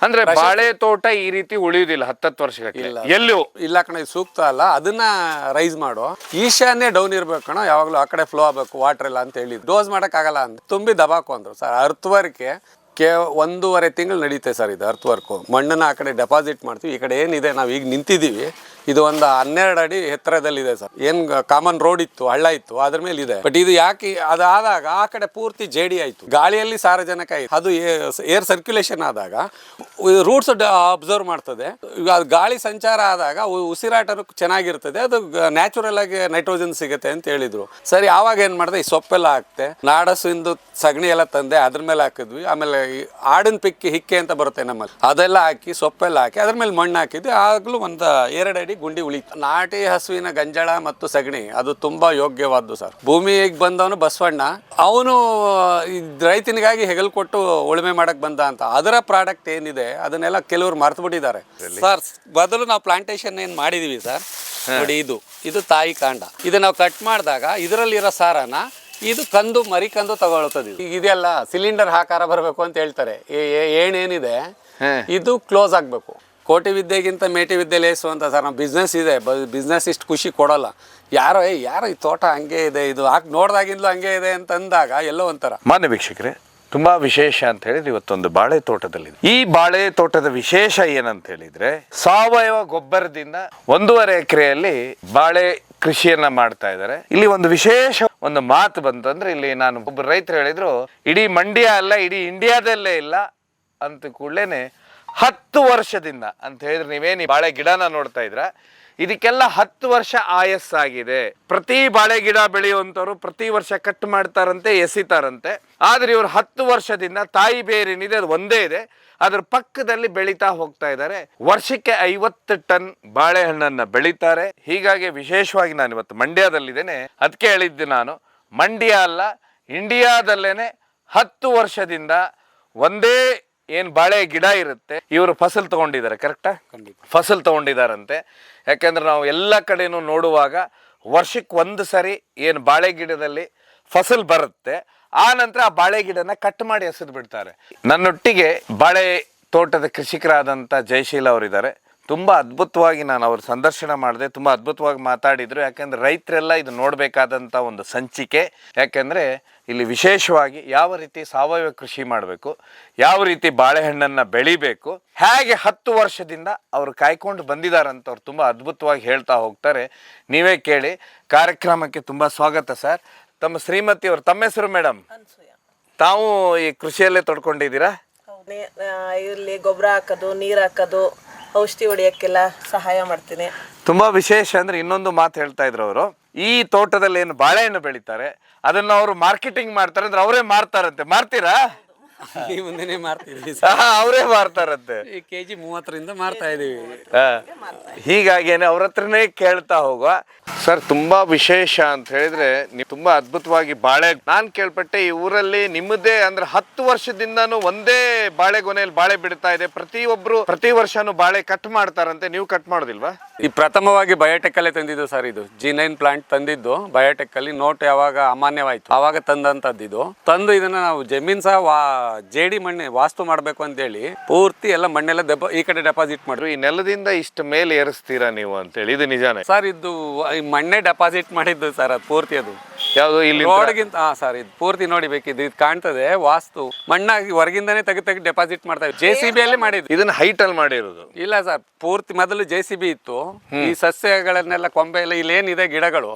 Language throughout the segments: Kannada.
ಅಂದ್ರೆ ಬಾಳೆ ತೋಟ ಈ ರೀತಿ ಉಳಿಯುವುದಿಲ್ಲ 10 ವರ್ಷಗಟ್ಟಲೆ ಎಲ್ಲೂ ಇಲ್ಲ ಕಣ, ಇದು ಸೂಕ್ತ ಅಲ್ಲ. ಅದನ್ನ ರೈಸ್ ಮಾಡು. ಈಶಾನ್ಯ ಡೌನ್ ಇರ್ಬೇಕು ಕಣ, ಯಾವಾಗಲೂ ಆ ಕಡೆ ಫ್ಲೋ ಆಗಬೇಕು ವಾಟರ್ ಎಲ್ಲ ಅಂತ ಹೇಳಿ. ಡೋಸ್ ಮಾಡಕ್ ಆಗಲ್ಲ ಅಂತ ತುಂಬಿ ದಬಾಕು ಅಂದ್ರು ಸರ್. ಅರ್ತ್ ವರ್ಕ್ಗೆ 1.5 ತಿಂಗಳು ನಡೀತೆ ಸರ್ ಇದು ಅರ್ತ್ ವರ್ಕು. ಮಣ್ಣನ್ನ ಆ ಕಡೆ ಡೆಪಾಸಿಟ್ ಮಾಡ್ತೀವಿ. ಈ ಕಡೆ ಏನಿದೆ ನಾವು ಈಗ ನಿಂತಿದ್ದೀವಿ, ಇದು ಒಂದು 12 ಅಡಿ ಎತ್ತರದಲ್ಲಿದೆ ಸರ್. ಏನು ಕಾಮನ್ ರೋಡ್ ಇತ್ತು, ಹಳ್ಳ ಇತ್ತು, ಅದ್ರ ಮೇಲೆ ಇದೆ. ಬಟ್ ಇದು ಯಾಕೆ ಅದಾದಾಗ ಆ ಕಡೆ ಪೂರ್ತಿ ಜೇಡಿ ಆಯ್ತು, ಗಾಳಿಯಲ್ಲಿ ಸಾರಜನಕ ಆಯ್ತು. ಅದು ಏರ್ ಸರ್ಕ್ಯುಲೇಷನ್ ಆದಾಗ ರೂಟ್ಸ್ ಅಬ್ಸರ್ವ್ ಮಾಡ್ತದೆ. ಈಗ ಅದು ಗಾಳಿ ಸಂಚಾರ ಆದಾಗ ಉಸಿರಾಟನೂ ಚೆನ್ನಾಗಿರ್ತದೆ, ಅದು ನ್ಯಾಚುರಲ್ ಆಗಿ ನೈಟ್ರೋಜನ್ ಸಿಗುತ್ತೆ ಅಂತ ಹೇಳಿದ್ರು. ಸರಿ, ಆವಾಗ ಏನ್ ಮಾಡಿದೆ, ಈ ಸೊಪ್ಪೆಲ್ಲ ಹಾಕ್ತೆ, ನಾಡಸಿಂದು ಸಗಣಿ ಎಲ್ಲ ತಂದೆ ಅದ್ರ ಮೇಲೆ ಹಾಕಿದ್ವಿ. ಆಮೇಲೆ ಆಡಿನ ಹಿಕ್ಕೆ ಅಂತ ಬರುತ್ತೆ ನಮ್ಮಲ್ಲಿ, ಅದೆಲ್ಲ ಹಾಕಿ ಸೊಪ್ಪೆಲ್ಲ ಹಾಕಿ ಅದ್ರ ಮೇಲೆ ಮಣ್ಣು ಹಾಕಿದ್ವಿ. ಆಗ್ಲೂ ಒಂದು 2 ಅಡಿ ಗುಂಡಿ ಉಳಿತು. ನಾಟಿ ಹಸುವಿನ ಗಂಜಳ ಮತ್ತು ಸಗಣಿ ಅದು ತುಂಬಾ ಯೋಗ್ಯವಾದ್ದು ಸರ್. ಭೂಮಿಗೆ ಬಂದವನು ಬಸವಣ್ಣ, ಅವನು ರೈತನಿಗಾಗಿ ಹೆಗಲು ಕೊಟ್ಟು ಉಳುಮೆ ಮಾಡಕ್ ಬಂದ ಅಂತ. ಅದರ ಪ್ರಾಡಕ್ಟ್ ಏನಿದೆ ಅದನ್ನೆಲ್ಲ ಕೆಲವರು ಮರ್ತು ಬಿಟ್ಟಿದ್ದಾರೆ ಸರ್. ಬದಲು ನಾವು ಪ್ಲಾಂಟೇಶನ್ ಏನ್ ಮಾಡಿದೀವಿ ಸರ್, ನೋಡಿ ಇದು ತಾಯಿ ಕಾಂಡ. ಇದು ನಾವು ಕಟ್ ಮಾಡಿದಾಗ ಇದರಲ್ಲಿರೋ ಸಾರನ ಇದು ಮರಿ ಕಂದು ತಗೊಳ್ತದೆ. ಈಗ ಇದೆಲ್ಲ ಸಿಲಿಂಡರ್ ಆಕಾರ ಬರಬೇಕು ಅಂತ ಹೇಳ್ತಾರೆ. ಏನೇನಿದೆ ಇದು ಕ್ಲೋಸ್ ಆಗ್ಬೇಕು. ಕೋಟಿ ವಿದ್ಯೆಗಿಂತ ಮೇಟಿ ವಿದ್ಯೆ ಲೇಸು ಅಂತ ಸರ್. ನಮ್ಮ ಬಿಸ್ನೆಸ್ ಇದೆ, ಬಿಸ್ನೆಸ್ ಇಷ್ಟು ಖುಷಿ ಕೊಡೋಲ್ಲ. ಯಾರೋ ಈ ತೋಟ ಹಂಗೆ ಇದೆ, ಇದು ಹಾಕಿ ನೋಡ್ದಾಗಿಂದಲೂ ಹಂಗೆ ಇದೆ ಅಂತ ಅಂದಾಗ ಎಲ್ಲೋ ಒಂಥರ. ಮಾನ್ಯ ವೀಕ್ಷಕರೇ, ತುಂಬಾ ವಿಶೇಷ ಅಂತ ಹೇಳಿದ್ರೆ ಇವತ್ತೊಂದು ಬಾಳೆ ತೋಟದಲ್ಲಿದೆ. ಈ ಬಾಳೆ ತೋಟದ ವಿಶೇಷ ಏನಂತ ಹೇಳಿದ್ರೆ, ಸಾವಯವ ಗೊಬ್ಬರದಿಂದ 1.5 ಎಕರೆಯಲ್ಲಿ ಬಾಳೆ ಕೃಷಿಯನ್ನ ಮಾಡ್ತಾ ಇದ್ದಾರೆ. ಇಲ್ಲಿ ಒಂದು ವಿಶೇಷ ಒಂದು ಮಾತು ಬಂತಂದ್ರೆ, ಇಲ್ಲಿ ನಾನು ಒಬ್ಬರು ರೈತರು ಹೇಳಿದ್ರು, ಇಡೀ ಮಂಡ್ಯ ಅಲ್ಲ ಇಡೀ ಇಂಡಿಯಾದಲ್ಲೇ ಇಲ್ಲ ಅಂತ ಕೂಡಲೇನೆ 10 ವರ್ಷದಿಂದ ಅಂತ ಹೇಳಿದ್ರೆ, ನೀವೇನು ಬಾಳೆ ಗಿಡನ ನೋಡ್ತಾ ಇದ್ರ, ಇದಕ್ಕೆಲ್ಲ 10 ವರ್ಷ ಆಯಸ್ಸಾಗಿದೆ. ಪ್ರತಿ ಬಾಳೆ ಗಿಡ ಬೆಳೆಯುವಂಥವ್ರು ಪ್ರತಿ ವರ್ಷ ಕಟ್ ಮಾಡ್ತಾರಂತೆ, ಎಸಿತಾರಂತೆ. ಆದ್ರೆ ಇವರು 10 ವರ್ಷದಿಂದ ತಾಯಿ ಬೇರೇನಿದೆ ಅದು ಒಂದೇ ಇದೆ, ಅದ್ರ ಪಕ್ಕದಲ್ಲಿ ಬೆಳೀತಾ ಹೋಗ್ತಾ ಇದ್ದಾರೆ. ವರ್ಷಕ್ಕೆ 50 ಟನ್ ಬಾಳೆಹಣ್ಣನ್ನ ಬೆಳೀತಾರೆ. ಹೀಗಾಗಿ ವಿಶೇಷವಾಗಿ ನಾನು ಇವತ್ತು ಮಂಡ್ಯದಲ್ಲಿದ್ದೇನೆ. ಅದಕ್ಕೆ ಹೇಳಿದ್ದೆ ನಾನು, ಮಂಡ್ಯ ಅಲ್ಲ ಇಂಡಿಯಾದಲ್ಲೇನೆ 10 ವರ್ಷದಿಂದ ಒಂದೇ ಏನ್ ಬಾಳೆ ಗಿಡ ಇರುತ್ತೆ, ಇವರು ಫಸಲ್ ತಗೊಂಡಿದ್ದಾರೆ. ಕರೆಕ್ಟಾ? ಫಸಲ್ ತಗೊಂಡಿದಾರಂತೆ. ಯಾಕಂದ್ರೆ ನಾವು ಎಲ್ಲ ಕಡೆನೂ ನೋಡುವಾಗ ವರ್ಷಕ್ಕೆ 1 ಸರಿ ಏನು ಬಾಳೆ ಗಿಡದಲ್ಲಿ ಫಸಲ್ ಬರುತ್ತೆ, ಆ ನಂತರ ಆ ಬಾಳೆ ಗಿಡನ ಕಟ್ ಮಾಡಿ ಎಸೆದು ಬಿಡ್ತಾರೆ. ನನ್ನೊಟ್ಟಿಗೆ ಬಾಳೆ ತೋಟದ ಕೃಷಿಕರಾದಂಥ ಜಯಶೀಲ ಅವರಿದ್ದಾರೆ. ತುಂಬ ಅದ್ಭುತವಾಗಿ ನಾನು ಅವ್ರ ಸಂದರ್ಶನ ಮಾಡಿದೆ, ತುಂಬ ಅದ್ಭುತವಾಗಿ ಮಾತಾಡಿದರು. ಯಾಕೆಂದರೆ ರೈತರೆಲ್ಲ ಇದು ನೋಡಬೇಕಾದಂಥ ಒಂದು ಸಂಚಿಕೆ. ಯಾಕೆಂದರೆ ಇಲ್ಲಿ ವಿಶೇಷವಾಗಿ ಯಾವ ರೀತಿ ಸಾವಯವ ಕೃಷಿ ಮಾಡಬೇಕು, ಯಾವ ರೀತಿ ಬಾಳೆಹಣ್ಣನ್ನು ಬೆಳಿಬೇಕು, ಹೇಗೆ 10 ವರ್ಷದಿಂದ ಅವರು ಕಾಯ್ಕೊಂಡು ಬಂದಿದ್ದಾರಂತ ಅವ್ರು ತುಂಬ ಅದ್ಭುತವಾಗಿ ಹೇಳ್ತಾ ಹೋಗ್ತಾರೆ. ನೀವೇ ಕೇಳಿ. ಕಾರ್ಯಕ್ರಮಕ್ಕೆ ತುಂಬ ಸ್ವಾಗತ ಸರ್. ತಮ್ಮ ಶ್ರೀಮತಿ ಅವರು, ತಮ್ಮ ಹೆಸರು ಮೇಡಮ್? ತಾವು ಈ ಕೃಷಿಯಲ್ಲೇ ತೊಡ್ಕೊಂಡಿದ್ದೀರಾ? ಇಲ್ಲಿ ಗೊಬ್ಬರ ಹಾಕೋದು, ನೀರು ಹಾಕೋದು, ಔಷಧಿ ಹೊಡಿಯಕ್ಕೆಲ್ಲ ಸಹಾಯ ಮಾಡ್ತೀನಿ. ತುಂಬಾ ವಿಶೇಷ ಅಂದ್ರೆ ಇನ್ನೊಂದು ಮಾತು ಹೇಳ್ತಾ ಇದ್ರು ಅವರು, ಈ ತೋಟದಲ್ಲಿ ಏನು ಬಾಳೆಹಣ್ಣು ಬೆಳಿತಾರೆ ಅದನ್ನ ಅವರು ಮಾರ್ಕೆಟಿಂಗ್ ಮಾಡ್ತಾರೆ ಅಂದ್ರೆ ಅವರೇ ಮಾರ್ತಾರಂತೆ. ಮಾರ್ತೀರಾ? ಮುಂದೆನೆ ಮಾರ್ತೀವಿ, ಅವರೇ ಮಾರ್ತಾರಂತೆ. ಈ ಕೆಜಿ 30ರಿಂದ ಮಾರ್ತಾ ಇದೀವಿ. ಹೀಗಾಗೇನೆ ಅವ್ರ ಹತ್ರನೇ ಕೇಳ್ತಾ ಹೋಗುವ. ಸರ್, ತುಂಬಾ ವಿಶೇಷ ಅಂತ ಹೇಳಿದ್ರೆ ನೀವು ತುಂಬಾ ಅದ್ಭುತವಾಗಿ ಬಾಳೆ, ನಾನ್ ಕೇಳ್ಪಟ್ಟೆ ಈ ಊರಲ್ಲಿ ನಿಮ್ಮದೇ ಅಂದ್ರೆ 10 ವರ್ಷದಿಂದಾನು ಒಂದೇ ಬಾಳೆಗೊನೆಯಲ್ಲಿ ಬಾಳೆ ಬಿಡ್ತಾ ಇದೆ. ಪ್ರತಿ ವರ್ಷನೂ ಬಾಳೆ ಕಟ್ ಮಾಡ್ತಾರಂತೆ, ನೀವು ಕಟ್ ಮಾಡೋದಿಲ್ವಾ? ಈ ಪ್ರಥಮವಾಗಿ ಬಯೋಟೆಕ್ ಅಲ್ಲೇ ತಂದಿದ್ದು ಸರ್. ಇದು G9 ಪ್ಲಾಂಟ್ ತಂದಿದ್ದು ಬಯೋಟೆಕ್ ಅಲ್ಲಿ. ನೋಟ್ ಯಾವಾಗ ಅಮಾನ್ಯವಾಯ್ತು ಆವಾಗ ತಂದಂತದ್ದು. ತಂದು ಇದನ್ನ ನಾವು ಜಮೀನ್ ಸಹ ಜೇಡಿ ಮಣ್ಣೆ ವಾಸ್ತು ಮಾಡ್ಬೇಕು ಅಂತೇಳಿ ಪೂರ್ತಿ ಎಲ್ಲ ಮಣ್ಣೆಲ್ಲ ಈ ಕಡೆ ಡೆಪಾಸಿಟ್ ಮಾಡ್ರು. ಈ ನೆಲದಿಂದ ಇಷ್ಟ ಮೇಲೆ ಏರಿಸ್ತೀರಾ ನೀವು ಅಂತೇಳಿ, ಇದು ನಿಜಾನೇ ಸರ್? ಇದು ಮಣ್ಣೆ ಡೆಪಾಸಿಟ್ ಮಾಡಿದ್ದು ಸರ್, ಅದು ಪೂರ್ತಿ. ಅದು ಯಾವುದು ಇಲ್ಲಿ ರೋಡ್ಗಿಂತ ಸರ್ ಇದು ಪೂರ್ತಿ ನೋಡಿ ಬೇಕಿದ್ದು, ಇದು ಕಾಣ್ತದೆ ವಾಸ್ತು ಮಣ್ಣಾಗಿ ಹೊರಗಿಂದಾನೆ ತೆಗೆದು ಡೆಪಾಸಿಟ್ ಮಾಡ್ತಾ ಇದ್ವಿ. JCB ಅಲ್ಲಿ ಮಾಡಿದ್ವಿ. ಇದನ್ನ ಹೈಟ್ ಅಲ್ಲಿ ಮಾಡಿರೋದು ಇಲ್ಲ ಸರ್, ಪೂರ್ತಿ ಮೊದಲು JCB ಇತ್ತು. ಈ ಸಸ್ಯಗಳನ್ನೆಲ್ಲ ಕೊಂಬೆ ಎಲ್ಲ ಇಲ್ಲೇನಿದೆ ಗಿಡಗಳು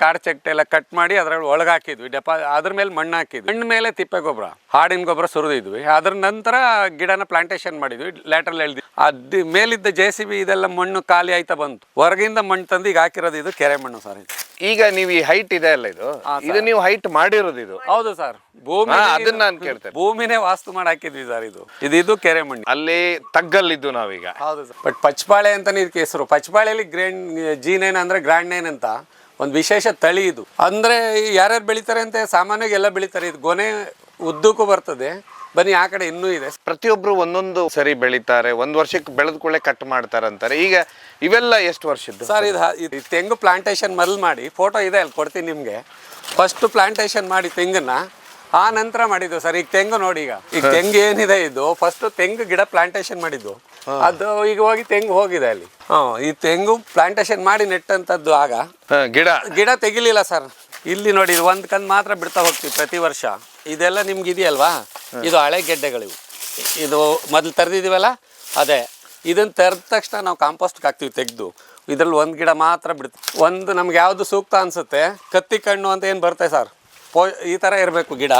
ಕಾಡು ಚಕ್ಟೆ ಎಲ್ಲ ಕಟ್ ಮಾಡಿ ಅದ್ರಲ್ಲಿ ಒಳಗೆ ಹಾಕಿದ್ವಿ. ಅದ್ರ ಮೇಲೆ ಮಣ್ಣು ಹಾಕಿದ್ವಿ. ಮಣ್ಣು ಮೇಲೆ ತಿಪ್ಪೆ ಗೊಬ್ಬರ, ಹಾಡಿನ ಗೊಬ್ಬರ ಸುರಿದಿದ್ವಿ. ಅದ್ರ ನಂತರ ಗಿಡನ ಪ್ಲಾಂಟೇಶನ್ ಮಾಡಿದ್ವಿ. ಲ್ಯಾಟ್ರಲ್ ಎಳ್ದ್ವಿ. ಅದ್ ಮೇಲಿದ್ದ JCB ಇದೆಲ್ಲ ಮಣ್ಣು ಖಾಲಿ ಆಯ್ತಾ ಬಂತು. ಹೊರಗಿಂದ ಮಣ್ಣು ತಂದು ಈಗ ಹಾಕಿರೋದು ಇದು ಕೆರೆ ಮಣ್ಣು ಸರ್. ಇದು ಈಗ ನೀವು ಈ ಹೈಟ್ ಇದೆ ಅಲ್ಲ, ಇದು ನೀವು ಹೈಟ್ ಮಾಡಿರೋದು ಇದು? ಹೌದು ಸರ್, ಭೂಮಿ ಅದನ್ನ ನಾನು ಕೇಳ್ತೇನೆ. ಭೂಮಿನೇ ವಾಸ್ತು ಮಾಡಿ ಹಾಕಿದ್ವಿ ಸರ್. ಇದು ಕೆರೆ ಮಣ್ಣು. ಅಲ್ಲಿ ತಗ್ಗಲ್ಲಿದ್ದು ನಾವೀಗ. ಹೌದು ಸರ್. ಬಟ್ ಪಚ್ಚಬಾಳೆ ಅಂತಾನೆ ಇದಕ್ಕೆ ಹೆಸರು. ಪಚ್ಚಬಾಳೆಯಲ್ಲಿ G9 ಅಂದ್ರೆ ಗ್ರ್ಯಾಂಡ್ 9 ಅಂತ ಒಂದು ವಿಶೇಷ ತಳಿ ಇದು. ಅಂದ್ರೆ ಯಾರ್ಯಾರು ಬೆಳಿತಾರೆ ಅಂತ ಸಾಮಾನ್ಯವಾಗಿ ಎಲ್ಲ ಬೆಳಿತಾರೆ. ಇದು ಗೊನೆ ಉದ್ದಕ್ಕೂ ಬರ್ತದೆ. ಬನ್ನಿ ಆ ಕಡೆ ಇನ್ನೂ ಇದೆ. ಪ್ರತಿಯೊಬ್ರು ಒಂದೊಂದು ಸರಿ ಬೆಳಿತಾರೆ, 1 ವರ್ಷಕ್ಕೆ ಬೆಳೆದ ಕೂಡಲೇ ಕಟ್ ಮಾಡ್ತಾರಂತಾರೆ. ಈಗ ಇವೆಲ್ಲ ಎಷ್ಟು ವರ್ಷದ್ದು ಸರ್? ಇದು ತೆಂಗು ಪ್ಲಾಂಟೇಶನ್ ಮೊದಲು ಮಾಡಿ, ಫೋಟೋ ಇದೆ ಅಲ್ಲಿ ಕೊಡ್ತೀನಿ ನಿಮಗೆ. ಫಸ್ಟ್ ಪ್ಲಾಂಟೇಶನ್ ಮಾಡಿ ತೆಂಗನ್ನ ಆ ನಂತರ ಮಾಡಿದ್ದು ಸರ್. ಈಗ ತೆಂಗು ನೋಡಿ, ಈಗ ತೆಂಗು ಏನಿದೆ ಇದು ಫಸ್ಟ್ ತೆಂಗು ಗಿಡ ಪ್ಲಾಂಟೇಶನ್ ಮಾಡಿದ್ದು, ಅದು ಈಗ ಹೋಗಿ ತೆಂಗು ಹೋಗಿದೆ ಅಲ್ಲಿ. ಈ ತೆಂಗು ಪ್ಲಾಂಟೇಶನ್ ಮಾಡಿ ನೆಟ್ಟಂತದ್ದು. ಆಗ ಗಿಡ ತೆಗಿಲಿಲ್ಲ ಸರ್. ಇಲ್ಲಿ ನೋಡಿ, ಇದು ಒಂದು ಕಂದು ಮಾತ್ರ ಬಿಡ್ತಾ ಹೋಗ್ತೀವಿ ಪ್ರತಿ ವರ್ಷ. ಇದೆಲ್ಲ ನಿಮ್ಗೆ ಇದೆಯಲ್ವಾ, ಇದು ಹಳೆ ಗೆಡ್ಡೆಗಳಿವು. ಇದು ಮೊದಲು ತರ್ದಿದ್ದೀವಲ್ಲ ಅದೇ. ಇದನ್ನ ತರದ ತಕ್ಷಣ ನಾವು ಕಾಂಪೋಸ್ಟ್ಗೆ ಹಾಕ್ತೀವಿ ತೆಗೆದು. ಇದ್ರಲ್ಲಿ ಒಂದು ಗಿಡ ಮಾತ್ರ ಬಿಡ್ತೀವಿ. ಒಂದು ನಮ್ಗೆ ಯಾವುದು ಸೂಕ್ತ ಅನ್ಸುತ್ತೆ, ಕತ್ತಿ ಕಣ್ಣು ಅಂತ ಏನು ಬರುತ್ತೆ ಸರ್, ಈ ಥರ ಇರಬೇಕು ಗಿಡ,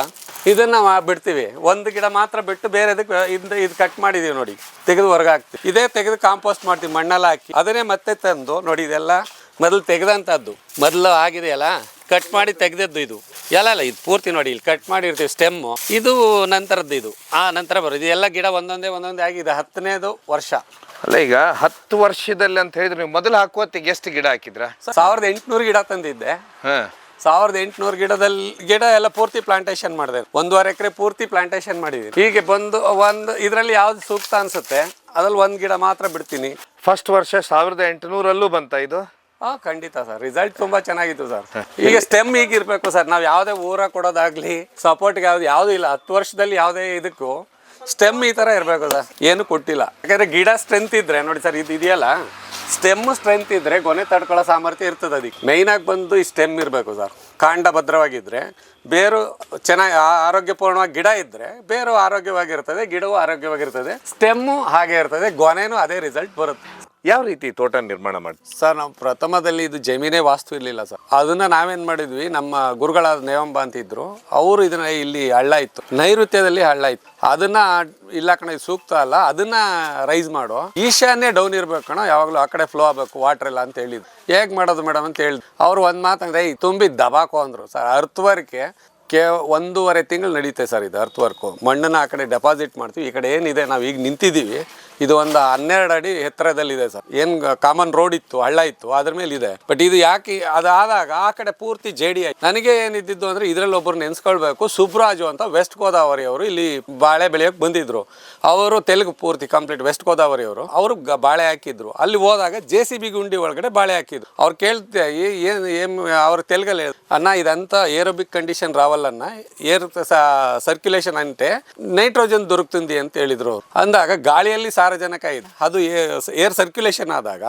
ಇದನ್ನು ಬಿಡ್ತೀವಿ. ಒಂದು ಗಿಡ ಮಾತ್ರ ಬಿಟ್ಟು ಬೇರೆದಕ್ಕೆ ಇದು ಕಟ್ ಮಾಡಿದ್ದೀವಿ ನೋಡಿ, ತೆಗೆದು ಹೊರಗೆ ಹಾಕ್ತೀವಿ. ಇದೇ ತೆಗೆದು ಕಾಂಪೋಸ್ಟ್ ಮಾಡ್ತೀವಿ, ಮಣ್ಣೆಲ್ಲ ಹಾಕಿ. ಅದನ್ನೇ ಮತ್ತೆ ತಂದು ನೋಡಿ, ಇದೆಲ್ಲ ಮೊದಲು ತೆಗೆದಂಥದ್ದು, ಮೊದಲು ಆಗಿದೆಯಲ್ಲ ಕಟ್ ಮಾಡಿ ತೆಗೆದದ್ದು. ಇದು ಎಲ್ಲ ಇದು ಪೂರ್ತಿ ನೋಡಿ, ಇಲ್ಲಿ ಕಟ್ ಮಾಡಿರ್ತೀವಿ ಸ್ಟೆಮ್ಮು. ಇದು ನಂತರದ್ದು, ಇದು ನಂತರ ಬರೋದು. ಇದೆಲ್ಲ ಗಿಡ ಒಂದೊಂದೇ ಆಗಿದೆ. 10ನೇದು ವರ್ಷ. ಅಲ್ಲ, ಈಗ 10 ವರ್ಷದಲ್ಲಿ ಅಂತ ಹೇಳಿದ್ರೆ ನೀವು ಮೊದಲು ಹಾಕುವತ್ತಿಗೆ ಎಷ್ಟು ಗಿಡ ಹಾಕಿದ್ರ? 1800 ಗಿಡ ತಂದಿದ್ದೆ. 1800 ಗಿಡ ಎಲ್ಲ ಪೂರ್ತಿ ಪ್ಲಾಂಟೇಶನ್ ಮಾಡಿದೆ. 1.5 ಎಕರೆ ಪೂರ್ತಿ ಪ್ಲಾಂಟೇಶನ್ ಮಾಡಿದ್ದೀನಿ. ಹೀಗೆ ಬಂದು ಇದರಲ್ಲಿ ಯಾವ್ದು ಸೂಕ್ತ ಅನ್ಸುತ್ತೆ ಅದ್ರಲ್ಲಿ ಒಂದು ಗಿಡ ಮಾತ್ರ ಬಿಡ್ತೀನಿ. ಫಸ್ಟ್ ವರ್ಷ 1800 ಬಂತ ಇದು? ಖಂಡಿತ ಸರ್, ರಿಸಲ್ಟ್ ತುಂಬಾ ಚೆನ್ನಾಗಿತ್ತು ಸರ್. ಈಗ ಸ್ಟೆಮ್ ಹೀಗಿರ್ಬೇಕು ಸರ್. ನಾವು ಯಾವುದೇ ಊರ ಕೊಡೋದಾಗ್ಲಿ ಸಪೋರ್ಟ್ಗೆ ಯಾವ್ದು ಇಲ್ಲ. 10 ವರ್ಷದಲ್ಲಿ ಯಾವುದೇ ಇದಕ್ಕೂ ಸ್ಟೆಮ್ ಈ ತರ ಇರಬೇಕು ಸರ್. ಏನು ಕೊಟ್ಟಿಲ್ಲ. ಯಾಕಂದ್ರೆ ಗಿಡ ಸ್ಟ್ರೆಂತ್ ಇದ್ರೆ ನೋಡಿ ಸರ್, ಇದು ಇದೆಯಲ್ಲ ಸ್ಟೆಮ್ ಸ್ಟ್ರೆಂತ್ ಇದ್ರೆ ಗೊನೆ ತಡ್ಕೊಳ್ಳೋ ಸಾಮರ್ಥ್ಯ ಇರ್ತದೆ. ಅದಕ್ಕೆ ಮೇಯ್ನ್ ಆಗಿ ಬಂದು ಈ ಸ್ಟೆಮ್ ಇರಬೇಕು ಸರ್. ಕಾಂಡ ಭದ್ರವಾಗಿದ್ರೆ ಬೇರು ಚೆನ್ನಾಗಿ ಆರೋಗ್ಯಪೂರ್ಣವಾಗಿ ಗಿಡ ಇದ್ರೆ ಬೇರು ಆರೋಗ್ಯವಾಗಿರ್ತದೆ, ಗಿಡವೂ ಆರೋಗ್ಯವಾಗಿರ್ತದೆ, ಸ್ಟೆಮ್ಮು ಹಾಗೆ ಇರ್ತದೆ, ಗೊನೆನೂ ಅದೇ ರಿಸಲ್ಟ್ ಬರುತ್ತೆ. ಯಾವ ರೀತಿ ತೋಟ ನಿರ್ಮಾಣ ಮಾಡಿ ಸರ್? ನಾವು ಪ್ರಥಮದಲ್ಲಿ ಇದು ಜಮೀನೇ ವಾಸ್ತು ಇರಲಿಲ್ಲ ಸರ್. ಅದನ್ನ ನಾವೇನು ಮಾಡಿದ್ವಿ, ನಮ್ಮ ಗುರುಗಳಾದ ನೇವಂಬ ಅಂತಿದ್ರು, ಅವರು ಇದನ್ನ ಇಲ್ಲಿ ಹಳ್ಳ ಇತ್ತು, ನೈಋತ್ಯದಲ್ಲಿ ಹಳ್ಳ ಇತ್ತು. ಅದನ್ನ ಇಲ್ಲ ಕಣ, ಇದು ಸೂಕ್ತ ಅಲ್ಲ, ಅದನ್ನ ರೈಸ್ ಮಾಡೋ, ಈಶಾನ್ಯ ಡೌನ್ ಇರ್ಬೇಕು ಕಣ, ಯಾವಾಗಲೂ ಆ ಕಡೆ ಫ್ಲೋ ಆಗಬೇಕು ವಾಟರ್ ಎಲ್ಲ ಅಂತ ಹೇಳಿದ್ರು. ಹೇಗೆ ಮಾಡೋದು ಮೇಡಮ್ ಅಂತ ಹೇಳಿದ್ರು. ಅವ್ರು ಒಂದು ಮಾತಂದ್ರೆ ತುಂಬಿ ದಬಾಕೋ ಅಂದರು ಸರ್. ಅರ್ಥವರ್ಕೆ 1.5 ತಿಂಗಳು ನಡೀತೆ ಸರ್ ಇದು ಅರ್ಥವರ್ಕು. ಮಣ್ಣನ್ನು ಆ ಕಡೆ ಡೆಪಾಸಿಟ್ ಮಾಡ್ತೀವಿ. ಈ ಕಡೆ ಏನಿದೆ ನಾವು ಈಗ ನಿಂತಿದ್ದೀವಿ, ಇದು ಒಂದು 12 ಅಡಿ ಎತ್ತರದಲ್ಲಿದೆ ಸರ್. ಏನು ಕಾಮನ್ ರೋಡ್ ಇತ್ತು, ಹಳ್ಳ ಇತ್ತು, ಅದ್ರ ಮೇಲೆ ಇದೆ. ಬಟ್ ಇದು ಯಾಕೆ ಅದಾದಾಗ ಆ ಕಡೆ ಪೂರ್ತಿ ಜೇಡಿ ಆಯ್ತು. ನನಗೆ ಏನಿದ್ದು ಅಂದ್ರೆ ಇದರಲ್ಲಿ ಒಬ್ಬರು ನೆನ್ಸ್ಕೊಳ್ಬೇಕು, ಸುಬ್ರಾಜು ಅಂತ ವೆಸ್ಟ್ ಗೋದಾವರಿ ಅವರು ಇಲ್ಲಿ ಬಾಳೆ ಬೆಳೆಯೋಕೆ ಬಂದಿದ್ರು. ಅವರು ತೆಲುಗು ಪೂರ್ತಿ ಕಂಪ್ಲೀಟ್ ವೆಸ್ಟ್ ಗೋದಾವರಿ ಅವರು. ಅವರು ಬಾಳೆ ಹಾಕಿದ್ರು. ಅಲ್ಲಿ ಹೋದಾಗ JCB ಗುಂಡಿ ಒಳಗಡೆ ಬಾಳೆ ಹಾಕಿದ್ರು. ಅವ್ರು ಕೇಳ್ತೆ ಏನು ಅವ್ರ ತೆಲುಗಲ್ಲಿ ಅಣ್ಣ ಇದಂತ ಏರೋಬಿಕ್ ಕಂಡೀಷನ್ ರಾವಲ್ಲನ್ನ ಏರ್ ಸರ್ಕ್ಯುಲೇಷನ್ ಅಂತೆ ನೈಟ್ರೋಜನ್ ದೊರಕುತ್ತದೆ ಅಂತ ಹೇಳಿದ್ರು. ಅಂದಾಗ ಗಾಳಿಯಲ್ಲಿ ಸಾರಜನಕ ಇದೆ, ಅದು ಏರ್ ಸರ್ಕ್ಯುಲೇಷನ್ ಆದಾಗ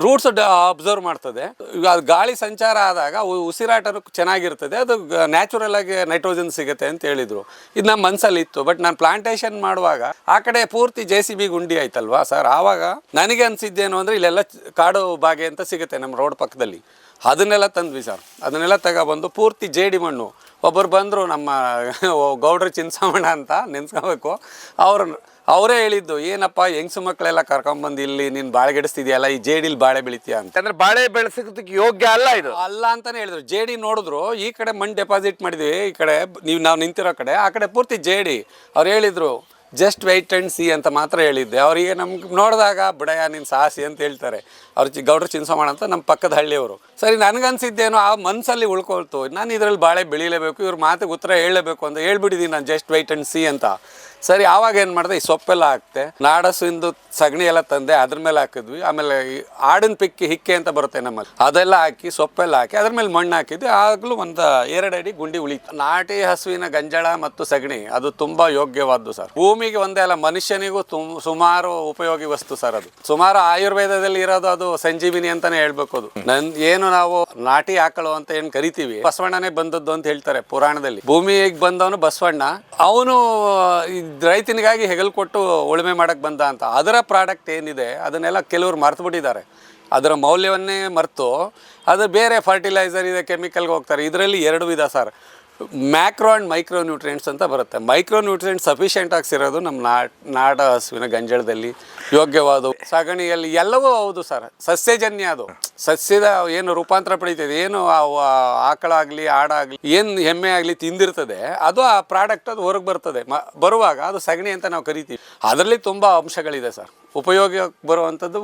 ರೂಟ್ಸ್ ಅಬ್ಸರ್ವ್ ಮಾಡ್ತದೆ. ಅದು ಗಾಳಿ ಸಂಚಾರ ಆದಾಗ ಉಸಿರಾಟನೂ ಚೆನ್ನಾಗಿರ್ತದೆ, ಅದು ನ್ಯಾಚುರಲ್ ಆಗಿ ನೈಟ್ರೋಜನ್ ಸಿಗುತ್ತೆ ಅಂತ ಹೇಳಿದ್ರು. ಇದು ನಮ್ಮ ಮನಸ್ಸಲ್ಲಿ ಇತ್ತು. ಬಟ್ ನಾನು ಪ್ಲಾಂಟೇಶನ್ ಮಾಡುವಾಗ ಆ ಕಡೆ ಪೂರ್ತಿ JCB ಗುಂಡಿ ಆಯ್ತಲ್ವಾ ಸರ್, ಆವಾಗ ನನಗೆ ಅನ್ಸಿದ್ದೇನು ಅಂದ್ರೆ ಇಲ್ಲೆಲ್ಲ ಕಾಡು ಬಾಗೆ ಅಂತ ಸಿಗುತ್ತೆ ನಮ್ಮ ರೋಡ್ ಪಕ್ಕದಲ್ಲಿ. ಅದನ್ನೆಲ್ಲ ತಂದ್ವಿ ಸರ್. ಅದನ್ನೆಲ್ಲ ತಗೊಬಂದು ಪೂರ್ತಿ ಜೇಡಿ ಮಣ್ಣು. ಒಬ್ಬರು ಬಂದರು, ನಮ್ಮ ಗೌಡ್ರ ಚಿನ್ಸಾಮಣ್ಣ ಅಂತ ನೆನ್ಸ್ಕೋಬೇಕು. ಅವರೇ ಹೇಳಿದ್ದು, ಏನಪ್ಪ ಹೆಂಗಸು ಮಕ್ಕಳೆಲ್ಲ ಕರ್ಕೊಂಬಂದು ಇಲ್ಲಿ ನೀನು ಬಾಳೆ ಗಿಡಿಸ್ತಿದ್ಯಲ್ಲ, ಈ ಜೇಡಿಲಿ ಬಾಳೆ ಬೆಳಿತೀಯ ಅಂತ. ಅಂದ್ರೆ ಬಾಳೆ ಬೆಳೆಸೋದಕ್ಕೆ ಯೋಗ್ಯ ಅಲ್ಲ ಇದು, ಅಲ್ಲ ಅಂತಾನೆ ಹೇಳಿದ್ರು. ಜೇಡಿ ನೋಡಿದ್ರು, ಈ ಕಡೆ ಮಣ್ಣು ಡೆಪಾಸಿಟ್ ಮಾಡಿದ್ವಿ, ಈ ಕಡೆ ನಾವು ನಿಂತಿರೋ ಕಡೆ, ಆ ಕಡೆ ಪೂರ್ತಿ ಜೇಡಿ. ಅವ್ರು ಹೇಳಿದ್ರು ಜಸ್ಟ್ ವೆಯ್ಟ್ ಆ್ಯಂಡ್ ಸಿ ಅಂತ ಮಾತ್ರ ಹೇಳಿದ್ದೆ. ಅವರಿಗೆ ನಮ್ಗೆ ನೋಡಿದಾಗ ಬಿಡಯ್ಯ ನೀನು ಸಾಹಸಿ ಅಂತ ಹೇಳ್ತಾರೆ. ಅವ್ರು ಗೌಡ್ರ ಚಿನ್ಸೋಮಣ್ಣ ಅಂತ ನಮ್ಮ ಪಕ್ಕದ ಹಳ್ಳಿಯವರು. ಸರಿ, ನನಗನ್ಸಿದ್ದೇನೋ ಆ ಮನಸ್ಸಲ್ಲಿ ಉಳ್ಕೊಳ್ತು, ನಾನು ಇದರಲ್ಲಿ ಬಾಳೆ ಬೆಳೀಲೇಬೇಕು, ಇವ್ರ ಮಾತಿಗೆ ಉತ್ತರ ಹೇಳಲೇಬೇಕು ಅಂತ ಹೇಳ್ಬಿಟ್ಟಿದ್ದೀನಿ ನಾನು, ಜಸ್ಟ್ ವೆಯ್ಟ್ ಆ್ಯಂಡ್ ಸಿ ಅಂತ. ಸರಿ, ಆವಾಗ ಏನು ಮಾಡಿದೆ, ಈ ಸೊಪ್ಪೆಲ್ಲ ಹಾಕ್ತೆ, ನಾಡಸಿಂದು ಸಗಣಿ ಎಲ್ಲ ತಂದೆ, ಅದ್ರ ಮೇಲೆ ಹಾಕಿದ್ವಿ. ಆಮೇಲೆ ಆಡಿನ ಹಿಕ್ಕೆ ಅಂತ ಬರುತ್ತೆ ನಮ್ಮಲ್ಲಿ, ಅದೆಲ್ಲ ಹಾಕಿ ಸೊಪ್ಪೆಲ್ಲ ಹಾಕಿ ಅದ್ರ ಮೇಲೆ ಮಣ್ಣು ಹಾಕಿದ್ವಿ. ಆಗಲೂ ಒಂದು 2 ಅಡಿ ಗುಂಡಿ ಉಳಿತು. ನಾಟಿ ಹಸುವಿನ ಗಂಜಳ ಮತ್ತು ಸಗಣಿ ಅದು ತುಂಬ ಯೋಗ್ಯವಾದ್ದು ಸರ್. ಭೂಮಿಗೆ ಒಂದೇ ಅಲ್ಲ, ಮನುಷ್ಯನಿಗೂ ಸುಮಾರು ಉಪಯೋಗಿ ವಸ್ತು ಸರ್. ಅದು ಸುಮಾರು ಆಯುರ್ವೇದದಲ್ಲಿ ಇರೋದು, ಅದು ಸಂಜೀವಿನಿ ಅಂತಾನೆ ಹೇಳ್ಬೇಕು. ಅದು ಏನು ನಾವು ನಾಟಿ ಆಕಳು ಅಂತ ಏನು ಕರಿತೀವಿ, ಬಸವಣ್ಣನೇ ಬಂದದ್ದು ಅಂತ ಹೇಳ್ತಾರೆ ಪುರಾಣದಲ್ಲಿ. ಭೂಮಿಗೆ ಬಂದವನು ಬಸವಣ್ಣ, ಅವನು ರೈತನಿಗಾಗಿ ಹೆಗಲು ಕೊಟ್ಟು ಉಳುಮೆ ಮಾಡಕ್ಕೆ ಬಂದ ಅಂತ. ಅದರ ಪ್ರಾಡಕ್ಟ್ ಏನಿದೆ ಅದನ್ನೆಲ್ಲ ಕೆಲವರು ಮರ್ತು ಬಿಟ್ಟಿದ್ದಾರೆ. ಅದರ ಮೌಲ್ಯವನ್ನೇ ಮರೆತು ಅದು ಬೇರೆ ಫರ್ಟಿಲೈಸರ್ ಇದೆ, ಕೆಮಿಕಲ್ಗೆ ಹೋಗ್ತಾರೆ. ಇದರಲ್ಲಿ 2 ವಿಧ sir, macro and micro nutrients ಅಂತ ಬರುತ್ತೆ. ಮೈಕ್ರೋ ನ್ಯೂಟ್ರಿಯೆಂಟ್ಸ್ ಸಫಿಷಿಯೆಂಟ್ ಆಗಿಸಿರೋದು ನಮ್ಮ ನಾಡ ಹಸುವಿನ ಗಂಜಳದಲ್ಲಿ ಯೋಗ್ಯವಾದವು. ಸಗಣಿಯಲ್ಲಿ ಎಲ್ಲವೂ ಹೌದು ಸರ್, ಸಸ್ಯಜನ್ಯ. ಅದು ಸಸ್ಯದ ಏನು ರೂಪಾಂತರ ಪಡೀತದೆ, ಏನು ಆಕಳಾಗಲಿ ಆಡಾಗಲಿ ಏನು ಎಮ್ಮೆ ಆಗಲಿ ತಿಂದಿರ್ತದೆ, ಅದು ಆ ಪ್ರಾಡಕ್ಟ್ ಅದು ಹೊರಗೆ ಬರ್ತದೆ. ಬರುವಾಗ ಅದು ಸಗಣಿ ಅಂತ ನಾವು ಕರಿತೀವಿ. ಅದರಲ್ಲಿ ತುಂಬ ಅಂಶಗಳಿದೆ ಸರ್, ಉಪಯೋಗಕ್ಕೆ ಬರುವಂಥದ್ದು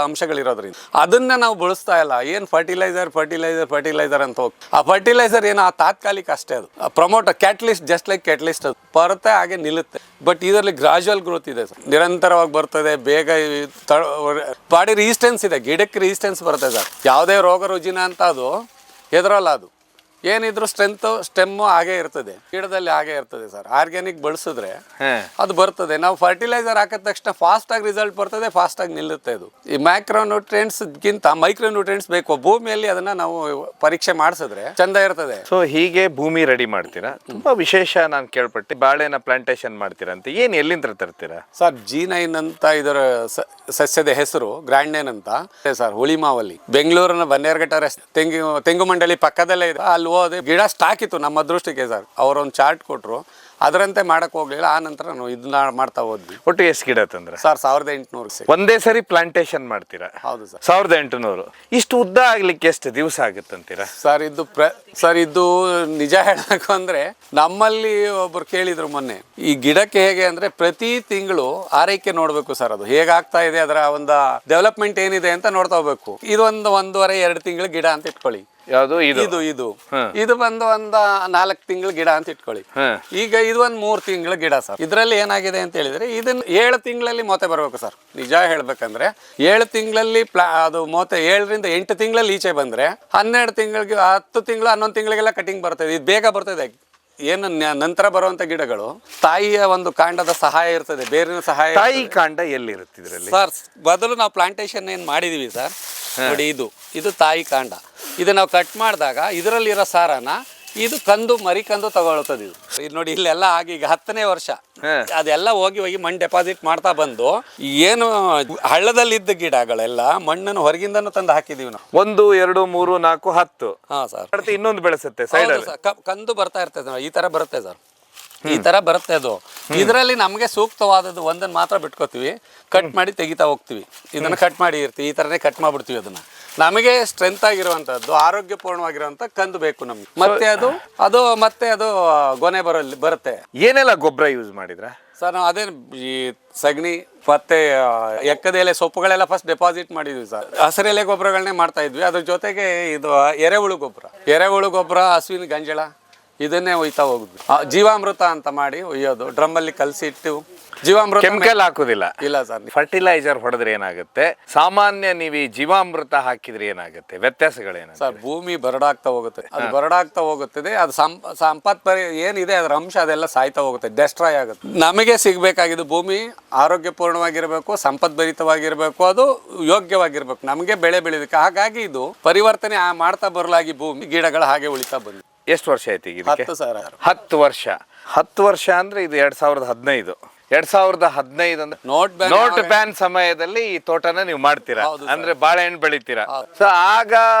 ಅಂಶಗಳಿರೋದ್ರಿಂದ ಅದನ್ನು ನಾವು ಬಳಸ್ತಾ ಇಲ್ಲ. ಏನು ಫರ್ಟಿಲೈಸರ್ ಅಂತ ಹೋಗಿ ಆ ಫರ್ಟಿಲೈಸರ್ ಏನು ಆ ತಾತ್ಕಾಲಿಕ ಅಷ್ಟೇ. ಅದು ಪ್ರಮೋಟ್ ಕ್ಯಾಟ್ಲಿಸ್ಟ್, ಜಸ್ಟ್ ಲೈಕ್ ಕ್ಯಾಟ್ಲಿಸ್ಟ್, ಅದು ಬರುತ್ತೆ ಹಾಗೆ ನಿಲ್ಲುತ್ತೆ. ಬಟ್ ಇದರಲ್ಲಿ ಗ್ರಾಜುವಲ್ ಗ್ರೋತ್ ಇದೆ ಸರ್, ನಿರಂತರವಾಗಿ ಬರ್ತದೆ. ಬೇಗ ಬಾಡಿ ರೆಸಿಸ್ಟೆನ್ಸ್ ಇದೆ, ಗಿಡಕ್ಕೆ ರೆಸಿಸ್ಟೆನ್ಸ್ ಬರುತ್ತೆ ಸರ್. ಯಾವುದೇ ರೋಗ ರುಜಿನ ಅಂತ ಅದು ಹೆದರಲ್ಲ. ಅದು ಏನಿದ್ರು ಸ್ಟೆಮ್ಮು ಹಾಗೆ ಇರ್ತದೆ, ಗಿಡದಲ್ಲಿ ಹಾಗೆ ಇರ್ತದೆ ಸರ್. ಆರ್ಗ್ಯಾನಿಕ್ ಬಳಸಿದ್ರೆ ಅದು ಬರ್ತದೆ. ನಾವು ಫರ್ಟಿಲೈಸರ್ ಹಾಕಿದ ತಕ್ಷಣ ಫಾಸ್ಟ್ ಆಗಿ ರಿಸಲ್ಟ್ ಬರ್ತದೆ, ಫಾಸ್ಟ್ ಆಗಿ ನಿಲ್ಲುತ್ತೆ ಅದು. ಈ ಮ್ಯಾಕ್ರೋನ್ಯೂಟ್ರಿಯೆಂಟ್ಸ್ ಗಿಂತ ಮೈಕ್ರೋನ್ಯೂಟ್ರಿಯೆಂಟ್ಸ್ ಬೇಕು. ಭೂಮಿಯಲ್ಲಿ ಅದನ್ನ ನಾವು ಪರೀಕ್ಷೆ ಮಾಡಿಸಿದ್ರೆ ಚಂದ ಇರ್ತದೆ. ಸೊ ಹೀಗೆ ಭೂಮಿ ರೆಡಿ ಮಾಡ್ತೀರಾ. ತುಂಬಾ ವಿಶೇಷ, ನಾನು ಕೇಳ್ಪಟ್ಟೆ ಬಾಳೆನ ಪ್ಲಾಂಟೇಶನ್ ಮಾಡ್ತೀರಾ ಅಂತ. ಏನ್ ಎಲ್ಲಿಂದ ತರ್ತೀರಾ ಸರ್? G9 ಅಂತ ಇದರ ಸಸ್ಯದ ಹೆಸರು ಗ್ರ್ಯಾಂಡ್ನೇನ್ ಅಂತ ಸರ್. ಹುಳಿಮಾವಲಿ, ಬೆಂಗಳೂರಿನ ಬನ್ನೇರ್ಘಟ್ಟ ರಸ್ತೆ ತೆಂಗು ಮಂಡಳಿ ಪಕ್ಕದಲ್ಲೇ ಇದೆ. ಅಲ್ಲಿ ಹೋದೆ, ಗಿಡ ಸ್ಟಾಕ್ ಇತ್ತು ನಮ್ಮ ಅದೃಷ್ಟಕ್ಕೆ ಸರ್. ಅವರೊಂದು ಚಾರ್ಟ್ ಕೊಟ್ಟರು, ಅದರಂತೆ ಮಾಡಕ್ ಹೋಗ್ಲಿಲ್ಲ. ಆ ನಂತರ ನಾವು ಇದನ್ನ ಮಾಡ್ತಾ ಹೋದ್ವಿ. ಒಟ್ಟು ಎಷ್ಟು ಗಿಡ ತಂದ್ರೆ ಸರ್? 1800. ಒಂದೇ ಸರಿ ಪ್ಲಾಂಟೇಶನ್ ಮಾಡ್ತೀರಾ? ಹೌದು ಸರ್. 1800. ಇಷ್ಟು ಉದ್ದ ಆಗ್ಲಿಕ್ಕೆ ಎಷ್ಟು ದಿವಸ ಆಗುತ್ತಂತೀರಾ ಸರ್? ಇದು ನಿಜ ಹೇಳಬೇಕು ಅಂದ್ರೆ, ನಮ್ಮಲ್ಲಿ ಒಬ್ರು ಕೇಳಿದ್ರು ಮೊನ್ನೆ, ಈ ಗಿಡಕ್ಕೆ ಹೇಗೆ ಅಂದ್ರೆ ಪ್ರತಿ ತಿಂಗಳು ಆರೈಕೆ ನೋಡ್ಬೇಕು ಸರ್. ಅದು ಹೇಗಾಗ್ತಾ ಇದೆ, ಅದರ ಒಂದು ಡೆವಲಪ್ಮೆಂಟ್ ಏನಿದೆ ಅಂತ ನೋಡ್ತಾ ಹೋಗ್ಬೇಕು. ಇದೊಂದು 1.5-2 ತಿಂಗಳು ಗಿಡ ಅಂತ ಇಟ್ಕೊಳ್ಳಿ. ಯಾವುದು ಇದು ಬಂದು 4 ತಿಂಗಳ ಗಿಡ ಅಂತ ಇಟ್ಕೊಳ್ಳಿ. ಈಗ ಇದು 3 ತಿಂಗಳ ಗಿಡ ಸರ್. ಇದರಲ್ಲಿ ಏನಾಗಿದೆ ಅಂತ ಹೇಳಿದ್ರೆ, ಇದನ್ನ 7 ತಿಂಗಳಲ್ಲಿ ಮೊತೆ ಬರ್ಬೇಕು ಸರ್. ನಿಜ ಹೇಳ್ಬೇಕಂದ್ರೆ 7 ತಿಂಗಳಲ್ಲಿ ಅದು ಮೊತೆ 7ರಿಂದ 8 ತಿಂಗಳಲ್ಲಿ ಈಚೆ ಬಂದ್ರೆ 12 ತಿಂಗಳಿಗೆ 10 ತಿಂಗಳು 11 ತಿಂಗಳಿಗೆಲ್ಲ ಕಟಿಂಗ್ ಬರ್ತದೆ. ಇದು ಬೇಗ ಬರ್ತದೆ. ಏನು ನಂತರ ಬರುವಂತ ಗಿಡಗಳು ತಾಯಿಯ ಒಂದು ಕಾಂಡದ ಸಹಾಯ ಇರ್ತದೆ, ಬೇರಿನ ಸಹಾಯ. ತಾಯಿ ಕಾಂಡ ಎಲ್ಲಿರುತ್ತೆ ಇದರಲ್ಲಿ ಸರ್? ಮೊದಲು ನಾವು ಪ್ಲಾಂಟೇಶನ್ ಏನ್ ಮಾಡಿದೀವಿ ಸರ್, ನೋಡಿ ಇದು ತಾಯಿ ಕಾಂಡ. ಇದು ನಾವು ಕಟ್ ಮಾಡಿದಾಗ ಇದರಲ್ಲಿರೋ ಸಾರನ ಇದು ಮರಿ ಕಂದು ತಗೊಳ್ತದೆ. ಇದು ನೋಡಿ, ಇಲ್ಲೆಲ್ಲ ಆಗಿ ಈಗ 10ನೇ ವರ್ಷ. ಅದೆಲ್ಲ ಹೋಗಿ ಮಣ್ಣು ಡೆಪಾಸಿಟ್ ಮಾಡ್ತಾ ಬಂದು, ಏನು ಹಳ್ಳದಲ್ಲಿದ್ದ ಗಿಡಗಳೆಲ್ಲ ಮಣ್ಣನ್ನು ಹೊರಗಿಂದನೂ ತಂದು ಹಾಕಿದೀವಿ ನಾವು. 1 2 3 4 10. ಹಾ ಸರ್. ಇನ್ನೊಂದು ಬೆಳೆಸುತ್ತೆ ಸೈಡ್ ಅಲ್ಲಿ. ಕಂದು ಬರ್ತಾ ಇರ್ತದೆ, ಈ ತರ ಬರುತ್ತೆ ಸರ್. ಈ ತರ ಬರುತ್ತೆ ಅದು. ಇದರಲ್ಲಿ ನಮಗೆ ಸೂಕ್ತವಾದದ್ದು ಒಂದನ್ನು ಮಾತ್ರ ಬಿಟ್ಕೋತೀವಿ, ಕಟ್ ಮಾಡಿ ತೆಗಿತಾ ಹೋಗ್ತೀವಿ. ಇದನ್ನ ಕಟ್ ಮಾಡಿ ಇರ್ತೀವಿ, ಈ ತರನೇ ಕಟ್ ಮಾಡ್ಬಿಡ್ತೀವಿ. ಅದನ್ನ ನಮಗೆ ಸ್ಟ್ರೆಂತ್ ಆಗಿರುವಂತದ್ದು, ಆರೋಗ್ಯಪೂರ್ಣವಾಗಿರುವಂತ ಕಂದು ಬೇಕು ನಮ್ಗೆ. ಮತ್ತೆ ಅದು ಗೊನೆ ಬರುತ್ತೆ. ಏನೆಲ್ಲ ಗೊಬ್ಬರ ಯೂಸ್ ಮಾಡಿದ್ರ ಸರ್? ನಾವು ಅದೇ ಈ ಸಗಣಿ ಮತ್ತೆ ಎಕ್ಕದ ಎಲೆ ಸೊಪ್ಪುಗಳೆಲ್ಲ ಫಸ್ಟ್ ಡೆಪಾಸಿಟ್ ಮಾಡಿದ್ವಿ ಸರ್. ಹಸಿರೆಲೆ ಗೊಬ್ಬರಗಳನ್ನೇ ಮಾಡ್ತಾ ಇದ್ವಿ. ಅದ್ರ ಜೊತೆಗೆ ಇದು ಎರೆಹುಳು ಗೊಬ್ಬರ, ಹಸುವಿನ ಗಂಜಳ, ಇದನ್ನೇ ಒಯ್ತಾ ಹೋಗುದು. ಜೀವಾಮೃತ ಅಂತ ಮಾಡಿ ಒಯ್ಯೋದು, ಡ್ರಮ್ಮಲ್ಲಿ ಕಲಸಿ ಇಟ್ಟು. ಜೀವಾಮೃತ ಕೆಮಿಕಲ್ ಹಾಕುದಿಲ್ಲ? ಇಲ್ಲ ಸರ್. ಫರ್ಟಿಲೈಸರ್ ಹೊಡೆದ್ರೆ ಏನಾಗುತ್ತೆ, ಸಾಮಾನ್ಯ ನೀವು ಜೀವಾಮೃತ ಹಾಕಿದ್ರೆ ಏನಾಗುತ್ತೆ, ವ್ಯತ್ಯಾಸಗಳೇನು ಸರ್? ಭೂಮಿ ಬರಡಾಗ್ತಾ ಹೋಗುತ್ತೆ. ಅದು ಬರಡಾಗ್ತಾ ಹೋಗುತ್ತದೆ. ಅದು ಸಂಪತ್ ಏನಿದೆ ಅದರ ಅಂಶ ಅದೆಲ್ಲ ಸಾಯ್ತಾ ಹೋಗುತ್ತೆ, ಡೆಸ್ಟ್ರಾಯ್ ಆಗುತ್ತೆ. ನಮಗೆ ಸಿಗ್ಬೇಕಾಗಿದ್ದು ಭೂಮಿ ಆರೋಗ್ಯಪೂರ್ಣವಾಗಿರ್ಬೇಕು, ಸಂಪದ್ಭರಿತವಾಗಿರ್ಬೇಕು, ಅದು ಯೋಗ್ಯವಾಗಿರ್ಬೇಕು ನಮಗೆ ಬೆಳೆ ಬೆಳೆಯೋದಕ್ಕೆ. ಹಾಗಾಗಿ ಇದು ಪರಿವರ್ತನೆ ಮಾಡ್ತಾ ಬರಲಾಗಿ ಭೂಮಿ ಗಿಡಗಳು ಹಾಗೆ ಉಳಿತಾ ಬಂದು. ಎಷ್ಟು ವರ್ಷ ಆಯ್ತು ಈಗ? 10 ಸರ್. 10 ವರ್ಷ. 10 ವರ್ಷ ಅಂದ್ರೆ ಇದು 2015. 2015 ಅಂದ್ರೆ ನೋಟ್ ಬ್ಯಾನ್ ಸಮಯದಲ್ಲಿ ಈ ತೋಟನ ನೀವು ಮಾಡ್ತೀರಾ, ಅಂದ್ರೆ ಬಾಳೆಹಣ್ಣು ಬೆಳಿತೀರಾ. ಸೊ ಆಗ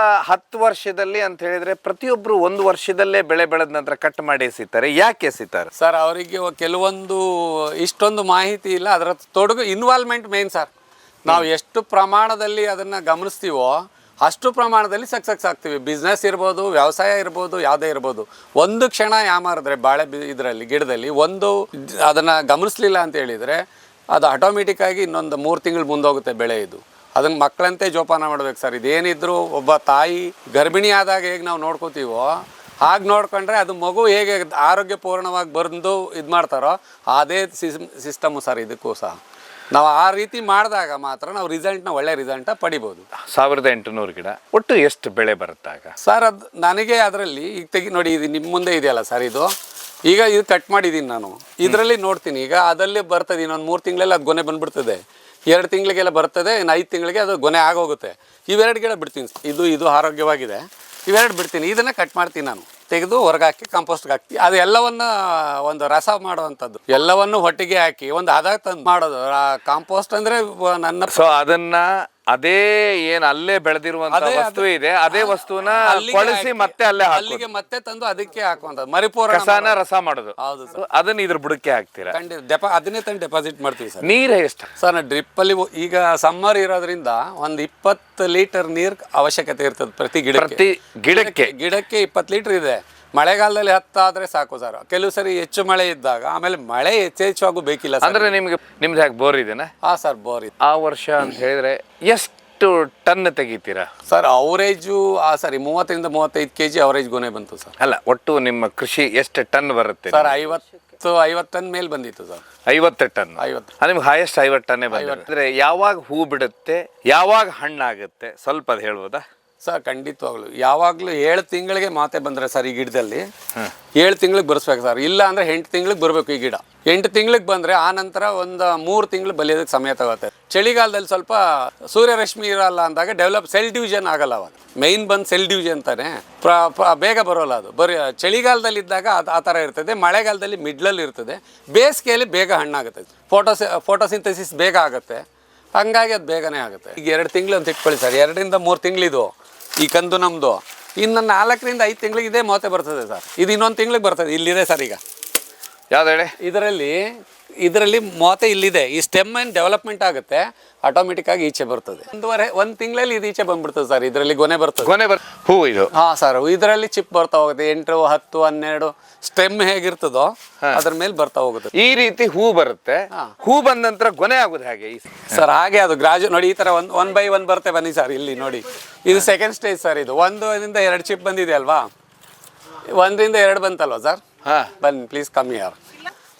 10 ವರ್ಷದಲ್ಲಿ ಅಂತ ಹೇಳಿದ್ರೆ ಪ್ರತಿಯೊಬ್ರು 1 ವರ್ಷದಲ್ಲೇ ಬೆಳೆ ಬೆಳೆದ ನಂತರ ಕಟ್ ಮಾಡಿ ಎಸಿತಾರೆ. ಯಾಕೆ ಎಸಿತಾರೆ ಸರ್? ಅವರಿಗೆ ಕೆಲವೊಂದು ಇಷ್ಟೊಂದು ಮಾಹಿತಿ ಇಲ್ಲ. ಅದರ ತೊಡಗು ಇನ್ವಾಲ್ವ್ಮೆಂಟ್ ಮೇನ್ ಸರ್. ನಾವು ಎಷ್ಟು ಪ್ರಮಾಣದಲ್ಲಿ ಅದನ್ನ ಗಮನಿಸ್ತೀವೋ ಅಷ್ಟು ಪ್ರಮಾಣದಲ್ಲಿ ಸಕ್ಸಸ್ ಆಗ್ತೀವಿ. ಬಿಸ್ನೆಸ್ ಇರ್ಬೋದು, ವ್ಯವಸಾಯ ಇರ್ಬೋದು, ಯಾವುದೇ ಇರ್ಬೋದು. ಒಂದು ಕ್ಷಣ ಯಾಮಾರಿದ್ರೆ ಬಾಳೆ ಇದರಲ್ಲಿ ಗಿಡದಲ್ಲಿ ಅದನ್ನು ಗಮನಿಸ್ಲಿಲ್ಲ ಅಂತ ಹೇಳಿದರೆ ಅದು ಆಟೋಮೆಟಿಕ್ಕಾಗಿ ಇನ್ನೊಂದು 3 ತಿಂಗಳು ಮುಂದೋಗುತ್ತೆ ಬೆಳೆ. ಇದು ಅದನ್ನು ಮಕ್ಕಳಂತೆ ಜೋಪಾನ ಮಾಡ್ಬೇಕು ಸರ್. ಇದೇನಿದ್ರು ಒಬ್ಬ ತಾಯಿ ಗರ್ಭಿಣಿ ಆದಾಗ ಹೇಗೆ ನಾವು ನೋಡ್ಕೋತೀವೋ ಹಾಗೆ ನೋಡ್ಕೊಂಡ್ರೆ ಅದು ಮಗು ಹೇಗೆ ಆರೋಗ್ಯಪೂರ್ಣವಾಗಿ ಬಂದು ಇದು ಮಾಡ್ತಾರೋ ಅದೇ ಸಿಸ್ಟಮು ಸರ್. ಇದಕ್ಕೂ ಸಹ ನಾವು ಆ ರೀತಿ ಮಾಡಿದಾಗ ಮಾತ್ರ ನಾವು ಒಳ್ಳೆ ರಿಸಲ್ಟ್ ಪಡಿಬೋದು. 1800 ಗಿಡ ಒಟ್ಟು ಎಷ್ಟು ಬೆಳೆ ಬರುತ್ತಾಗ ಸರ್? ಅದು ನನಗೆ ಅದರಲ್ಲಿ ಈಗ ನೋಡಿ, ಇದು ನಿಮ್ಮ ಮುಂದೆ ಇದೆಯಲ್ಲ ಸರ್, ಇದು ಕಟ್ ಮಾಡಿದ್ದೀನಿ ನಾನು. ಇದರಲ್ಲಿ ನೋಡ್ತೀನಿ ಈಗ ಅದಲ್ಲಿ ಬರ್ತದೆ. ಇನ್ನೊಂದು 3 ತಿಂಗಳಲ್ಲಿ ಅದು ಗೊನೆ ಬಂದ್ಬಿಡ್ತದೆ. 2 ತಿಂಗಳಿಗೆಲ್ಲ ಬರ್ತದೆ. ಇನ್ನು 5 ತಿಂಗಳಿಗೆ ಅದು ಗೊನೆ ಆಗೋಗುತ್ತೆ. ಇವೆರಡು ಗಿಡ ಬಿಡ್ತೀನಿ. ಇದು ಆರೋಗ್ಯವಾಗಿದೆ. ಇವೆರಡು ಬಿಡ್ತೀನಿ. ಇದನ್ನ ಕಟ್ ಮಾಡ್ತೀನಿ ನಾನು, ತೆಗೆದು ಹೊರಗೆ ಹಾಕಿ ಕಾಂಪೋಸ್ಟ್ಗೆ ಹಾಕ್ತೀವಿ. ಅದು ಎಲ್ಲವನ್ನ ಒಂದು ರಸ ಮಾಡುವಂಥದ್ದು, ಎಲ್ಲವನ್ನು ಒಟ್ಟಿಗೆ ಹಾಕಿ ಒಂದು ಹದ ತಂದು ಮಾಡೋದು ಕಾಂಪೋಸ್ಟ್ ಅಂದ್ರೆ ನನ್ನ. ಸೊ ಅದನ್ನ ಅದೇ ಏನ್ ಅಲ್ಲೇ ಬೆಳೆದಿರುವಂತ ವಸ್ತು ಇದೆ, ಅದೇ ವಸ್ತುನ ಕೊಳಿಸಿ ಮತ್ತೆ ಅಲ್ಲಿಗೆ ಮತ್ತೆ ತಂದು ಅದಕ್ಕೆ ಹಾಕುವಂಥದ್ದು ಮರಿಪೂರ್ಣ ಕಸಾನ ರಸ ಮಾಡೋದು. ಹೌದು ಸರ್. ಅದನ್ನ ಇದ್ರ ಬುಡಕ್ಕೆ ಹಾಕ್ತೀರಾ? ಅದನ್ನೇ ತಂದು ಡೆಪಾಸಿಟ್ ಮಾಡ್ತೀವಿ ಸರ್. ನೀರು ಎಷ್ಟು ಸರ್? ಡ್ರಿಪ್ ಅಲ್ಲಿ ಈಗ ಸಮ್ಮರ್ ಇರೋದ್ರಿಂದ ಒಂದು 20 ಲೀಟರ್ ನೀರ್ ಅವಶ್ಯಕತೆ ಇರ್ತದೆ ಪ್ರತಿ ಗಿಡಕ್ಕೆ 20 ಲೀಟರ್ ಇದೆ. ಮಳೆಗಾಲದಲ್ಲಿ 10 ಆದ್ರೆ ಸಾಕು ಸರ್. ಕೆಲವು ಸರಿ ಹೆಚ್ಚು ಮಳೆ ಇದ್ದಾಗ, ಆಮೇಲೆ ಮಳೆ ಹೆಚ್ಚಾಗೂ ಬೇಕಿಲ್ಲ ಅಂದ್ರೆ ನಿಮ್ದು ಹೇಗೆ ಬೋರ್ ಇದೆನಾ? ಹಾ ಸರ್, ಬೋರ್ ಇದೆ. ಆ ವರ್ಷ ಅಂತ ಹೇಳಿದ್ರೆ ಎಷ್ಟು ಟನ್ ತೆಗಿತೀರಾ ಸರ್? ಅವರೇಜು 30 ರಿಂದ 35 kg ಅವರೇಜ್ ಗೊನೆ ಬಂತು ಸರ್. ಅಲ್ಲ, ಒಟ್ಟು ನಿಮ್ಮ ಕೃಷಿ ಎಷ್ಟು ಟನ್ ಬರುತ್ತೆ ಸರ್? 50 ಟನ್ ಮೇಲೆ ಬಂದಿತ್ತು ಸರ್. 50 ಟನ್. 50 ನಿಮ್ಗೆ ಹೈಯೆಸ್ಟ್ 50 ಟನ್ನೇ ಬಂದಿದೆ. ಯಾವಾಗ ಹೂ ಬಿಡುತ್ತೆ, ಯಾವಾಗ ಹಣ್ಣಾಗುತ್ತೆ, ಸ್ವಲ್ಪ ಅದು ಹೇಳ್ಬೋದಾ ಸರ್ ಖಂಡಿತವಾಗ್ಲು ಯಾವಾಗಲೂ 7 ತಿಂಗಳಿಗೆ ಮಾತೆ ಬಂದರೆ ಸರ್ ಈ ಗಿಡದಲ್ಲಿ 7 ತಿಂಗಳಿಗೆ ಬರ್ಸ್ಬೇಕು ಸರ್. ಇಲ್ಲ ಅಂದರೆ 8 ತಿಂಗಳಿಗೆ ಬರಬೇಕು ಈ ಗಿಡ. 8 ತಿಂಗಳಿಗೆ ಬಂದರೆ ಆ ನಂತರ ಒಂದು 3 ತಿಂಗಳು ಬಲಿಯೋದಕ್ಕೆ ಸಮಯ ತಗೋತ್ತೆ. ಚಳಿಗಾಲದಲ್ಲಿ ಸ್ವಲ್ಪ ಸೂರ್ಯರಶ್ಮಿ ಇರಲ್ಲ ಅಂದಾಗ ಸೆಲ್ ಡಿವಿಷನ್ ಆಗಲ್ಲ ಅವಾಗ. ಮೈನ್ ಬಂದು ಸೆಲ್ ಡಿವಿಷನ್ ತಾನೆ, ಬೇಗ ಬರೋಲ್ಲ ಅದು. ಚಳಿಗಾಲದಲ್ಲಿ ಇದ್ದಾಗ ಆ ಥರ ಇರ್ತದೆ, ಮಳೆಗಾಲದಲ್ಲಿ ಮಿಡ್ಲಲ್ಲಿ ಇರ್ತದೆ, ಬೇಸಿಗೆಯಲ್ಲಿ ಬೇಗ ಹಣ್ಣಾಗುತ್ತೆ. ಫೋಟೋಸಿಂಥಸಿಸ್ ಬೇಗ ಆಗುತ್ತೆ, ಹಂಗಾಗಿ ಅದು ಬೇಗನೆ ಆಗುತ್ತೆ. ಈಗ 2 ತಿಂಗಳು ಅಂತ ಇಟ್ಕೊಳ್ಳಿ ಸರ್, 2 ರಿಂದ 3 ತಿಂಗಳಿದು ಈ ಕಂದು ನಮ್ಮದು. ಇನ್ನು 4 ರಿಂದ 5 ತಿಂಗಳಿಗೆ ಇದೇ ಮೋತೆ ಬರ್ತದೆ ಸರ್. ಇದು ಇನ್ನೊಂದು ತಿಂಗಳಿಗೆ ಬರ್ತದೆ. ಇಲ್ಲಿದೆ ಸರ್ ಈಗ ಯಾವ್ದು ಹೇಳಿ. ಇದರಲ್ಲಿ ಮೋತೆ ಇಲ್ಲಿದೆ. ಈ ಸ್ಟೆಮ್ ಏನು ಡೆವಲಪ್ಮೆಂಟ್ ಆಗುತ್ತೆ, ಆಟೋಮೆಟಿಕ್ ಆಗಿ ಈಚೆ ಬರ್ತದೆ. ಒಂದು ತಿಂಗಳಲ್ಲಿ ಇದು ಈಚೆ ಬಂದ್ಬಿಡ್ತದೆ ಸರ್. ಇದರಲ್ಲಿ ಗೊನೆ ಬರ್ತದೆ, ಹೂ ಇದು. ಹಾಂ ಸರ್, ಇದರಲ್ಲಿ ಚಿಪ್ ಬರ್ತಾ ಹೋಗುತ್ತೆ. 8, 10, 12 ಸ್ಟೆಮ್ ಹೇಗಿರ್ತದೋ ಅದ್ರ ಮೇಲೆ ಬರ್ತಾ ಹೋಗುತ್ತೆ. ಈ ರೀತಿ ಹೂ ಬರುತ್ತೆ. ಹೂ ಬಂದ ನಂತರ ಗೊನೆ ಆಗುದು ಹೇಗೆ ಸರ್? ಹಾಗೆ ಅದು ನೋಡಿ, ಈ ತರ ಒನ್ ಬೈ ಒನ್ ಬರುತ್ತೆ. ಬನ್ನಿ ಸರ್, ಇಲ್ಲಿ ನೋಡಿ, ಇದು ಸೆಕೆಂಡ್ ಸ್ಟೇಜ್ ಸರ್. ಇದು 1ರಿಂದ 2 ಚಿಪ್ ಬಂದಿದೆ ಅಲ್ವಾ, 1ರಿಂದ 2 ಬಂತಲ್ವಾ ಸರ್? ಬನ್ನಿ ಪ್ಲೀಸ್ ಕಮ್ಮಿ ಯಾರು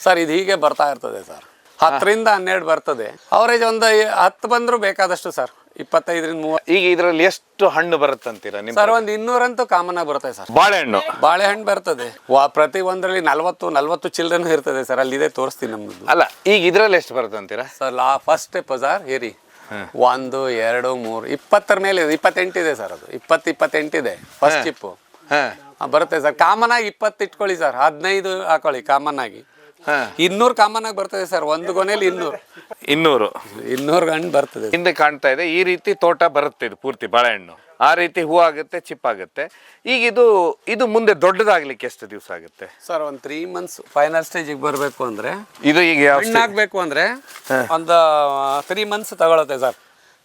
ಸರ್. ಇದು ಹೀಗೆ ಬರ್ತಾ ಇರ್ತದೆ ಸರ್. 10ರಿಂದ 12 ಬರ್ತದೆ. ಅವರೇಜ್ ಒಂದು 10 ಬಂದ್ರು ಬೇಕಾದಷ್ಟು ಸರ್. 25ರಿಂದ 30. ಈಗ ಇದರಲ್ಲಿ ಎಷ್ಟು ಹಣ್ಣು ಬರುತ್ತಂತೀರಾ ನಿಮ್ಮ ಸರ್? ಒಂದು 200 ಅಂತೂ ಕಾಮನ್ ಆಗಿ ಬರುತ್ತೆ ಸರ್. ಬಾಳೆಹಣ್ಣು ಬರ್ತದೆ. ಪ್ರತಿ ಒಂದರಲ್ಲಿ 40 ಚಿಲ್ಡ್ರನ್ ಇರ್ತದೆ ಸರ್. ಅಲ್ಲಿದೆ, ತೋರಿಸ್ತೀನಿ ನಮ್ದು. ಅಲ್ಲ, ಈಗ ಇದರಲ್ಲಿ ಎಷ್ಟು ಬರುತ್ತಂತೀರಾ ಸರ್? ಫಸ್ಟ್ ಸ್ಟೆಪ್ ಸರ್, ಹೇರಿ 1, 2, 3, 20 ಮೇಲೆ 28 ಇದೆ ಸರ್. ಅದು 28 ಇದೆ ಫಸ್ಟ್ ಚಿಪ್ಪು. ಬರುತ್ತೆ ಸರ್. ಕಾಮನ್ ಆಗಿ 20 ಇಟ್ಕೊಳ್ಳಿ ಸರ್, 15 ಹಾಕೊಳ್ಳಿ ಕಾಮನ್ ಆಗಿ. 200 ಕಾಮನ್ ಆಗಿ ಬರ್ತದೆ ಸರ್. ಒಂದು ಕೊನೆಯಲ್ಲಿ 200 ಹಣ್ಣು ಬರ್ತದೆ. ಹಿಂದೆ ಕಾಣ್ತಾ ಇದೆ, ಈ ರೀತಿ ತೋಟ ಬರುತ್ತೆ. ಇದು ಪೂರ್ತಿ ಬಾಳೆಹಣ್ಣು ಆ ರೀತಿ ಹೂ ಆಗುತ್ತೆ, ಚಿಪ್ ಆಗುತ್ತೆ. ಈಗ ಇದು ಮುಂದೆ ದೊಡ್ಡದಾಗ್ಲಿಕ್ಕೆ ಎಷ್ಟು ದಿವಸ ಆಗುತ್ತೆ ಸರ್? ಒಂದು 3 ಮಂತ್ಸ್ ಫೈನಲ್ ಸ್ಟೇಜಿಗೆ ಬರಬೇಕು ಅಂದ್ರೆ, ಇದು ಈಗ ಹಣ್ಣಾಗಬೇಕು ಅಂದ್ರೆ ಒಂದು 3 ಮಂತ್ಸ್ ತಗೊಳುತ್ತೆ ಸರ್.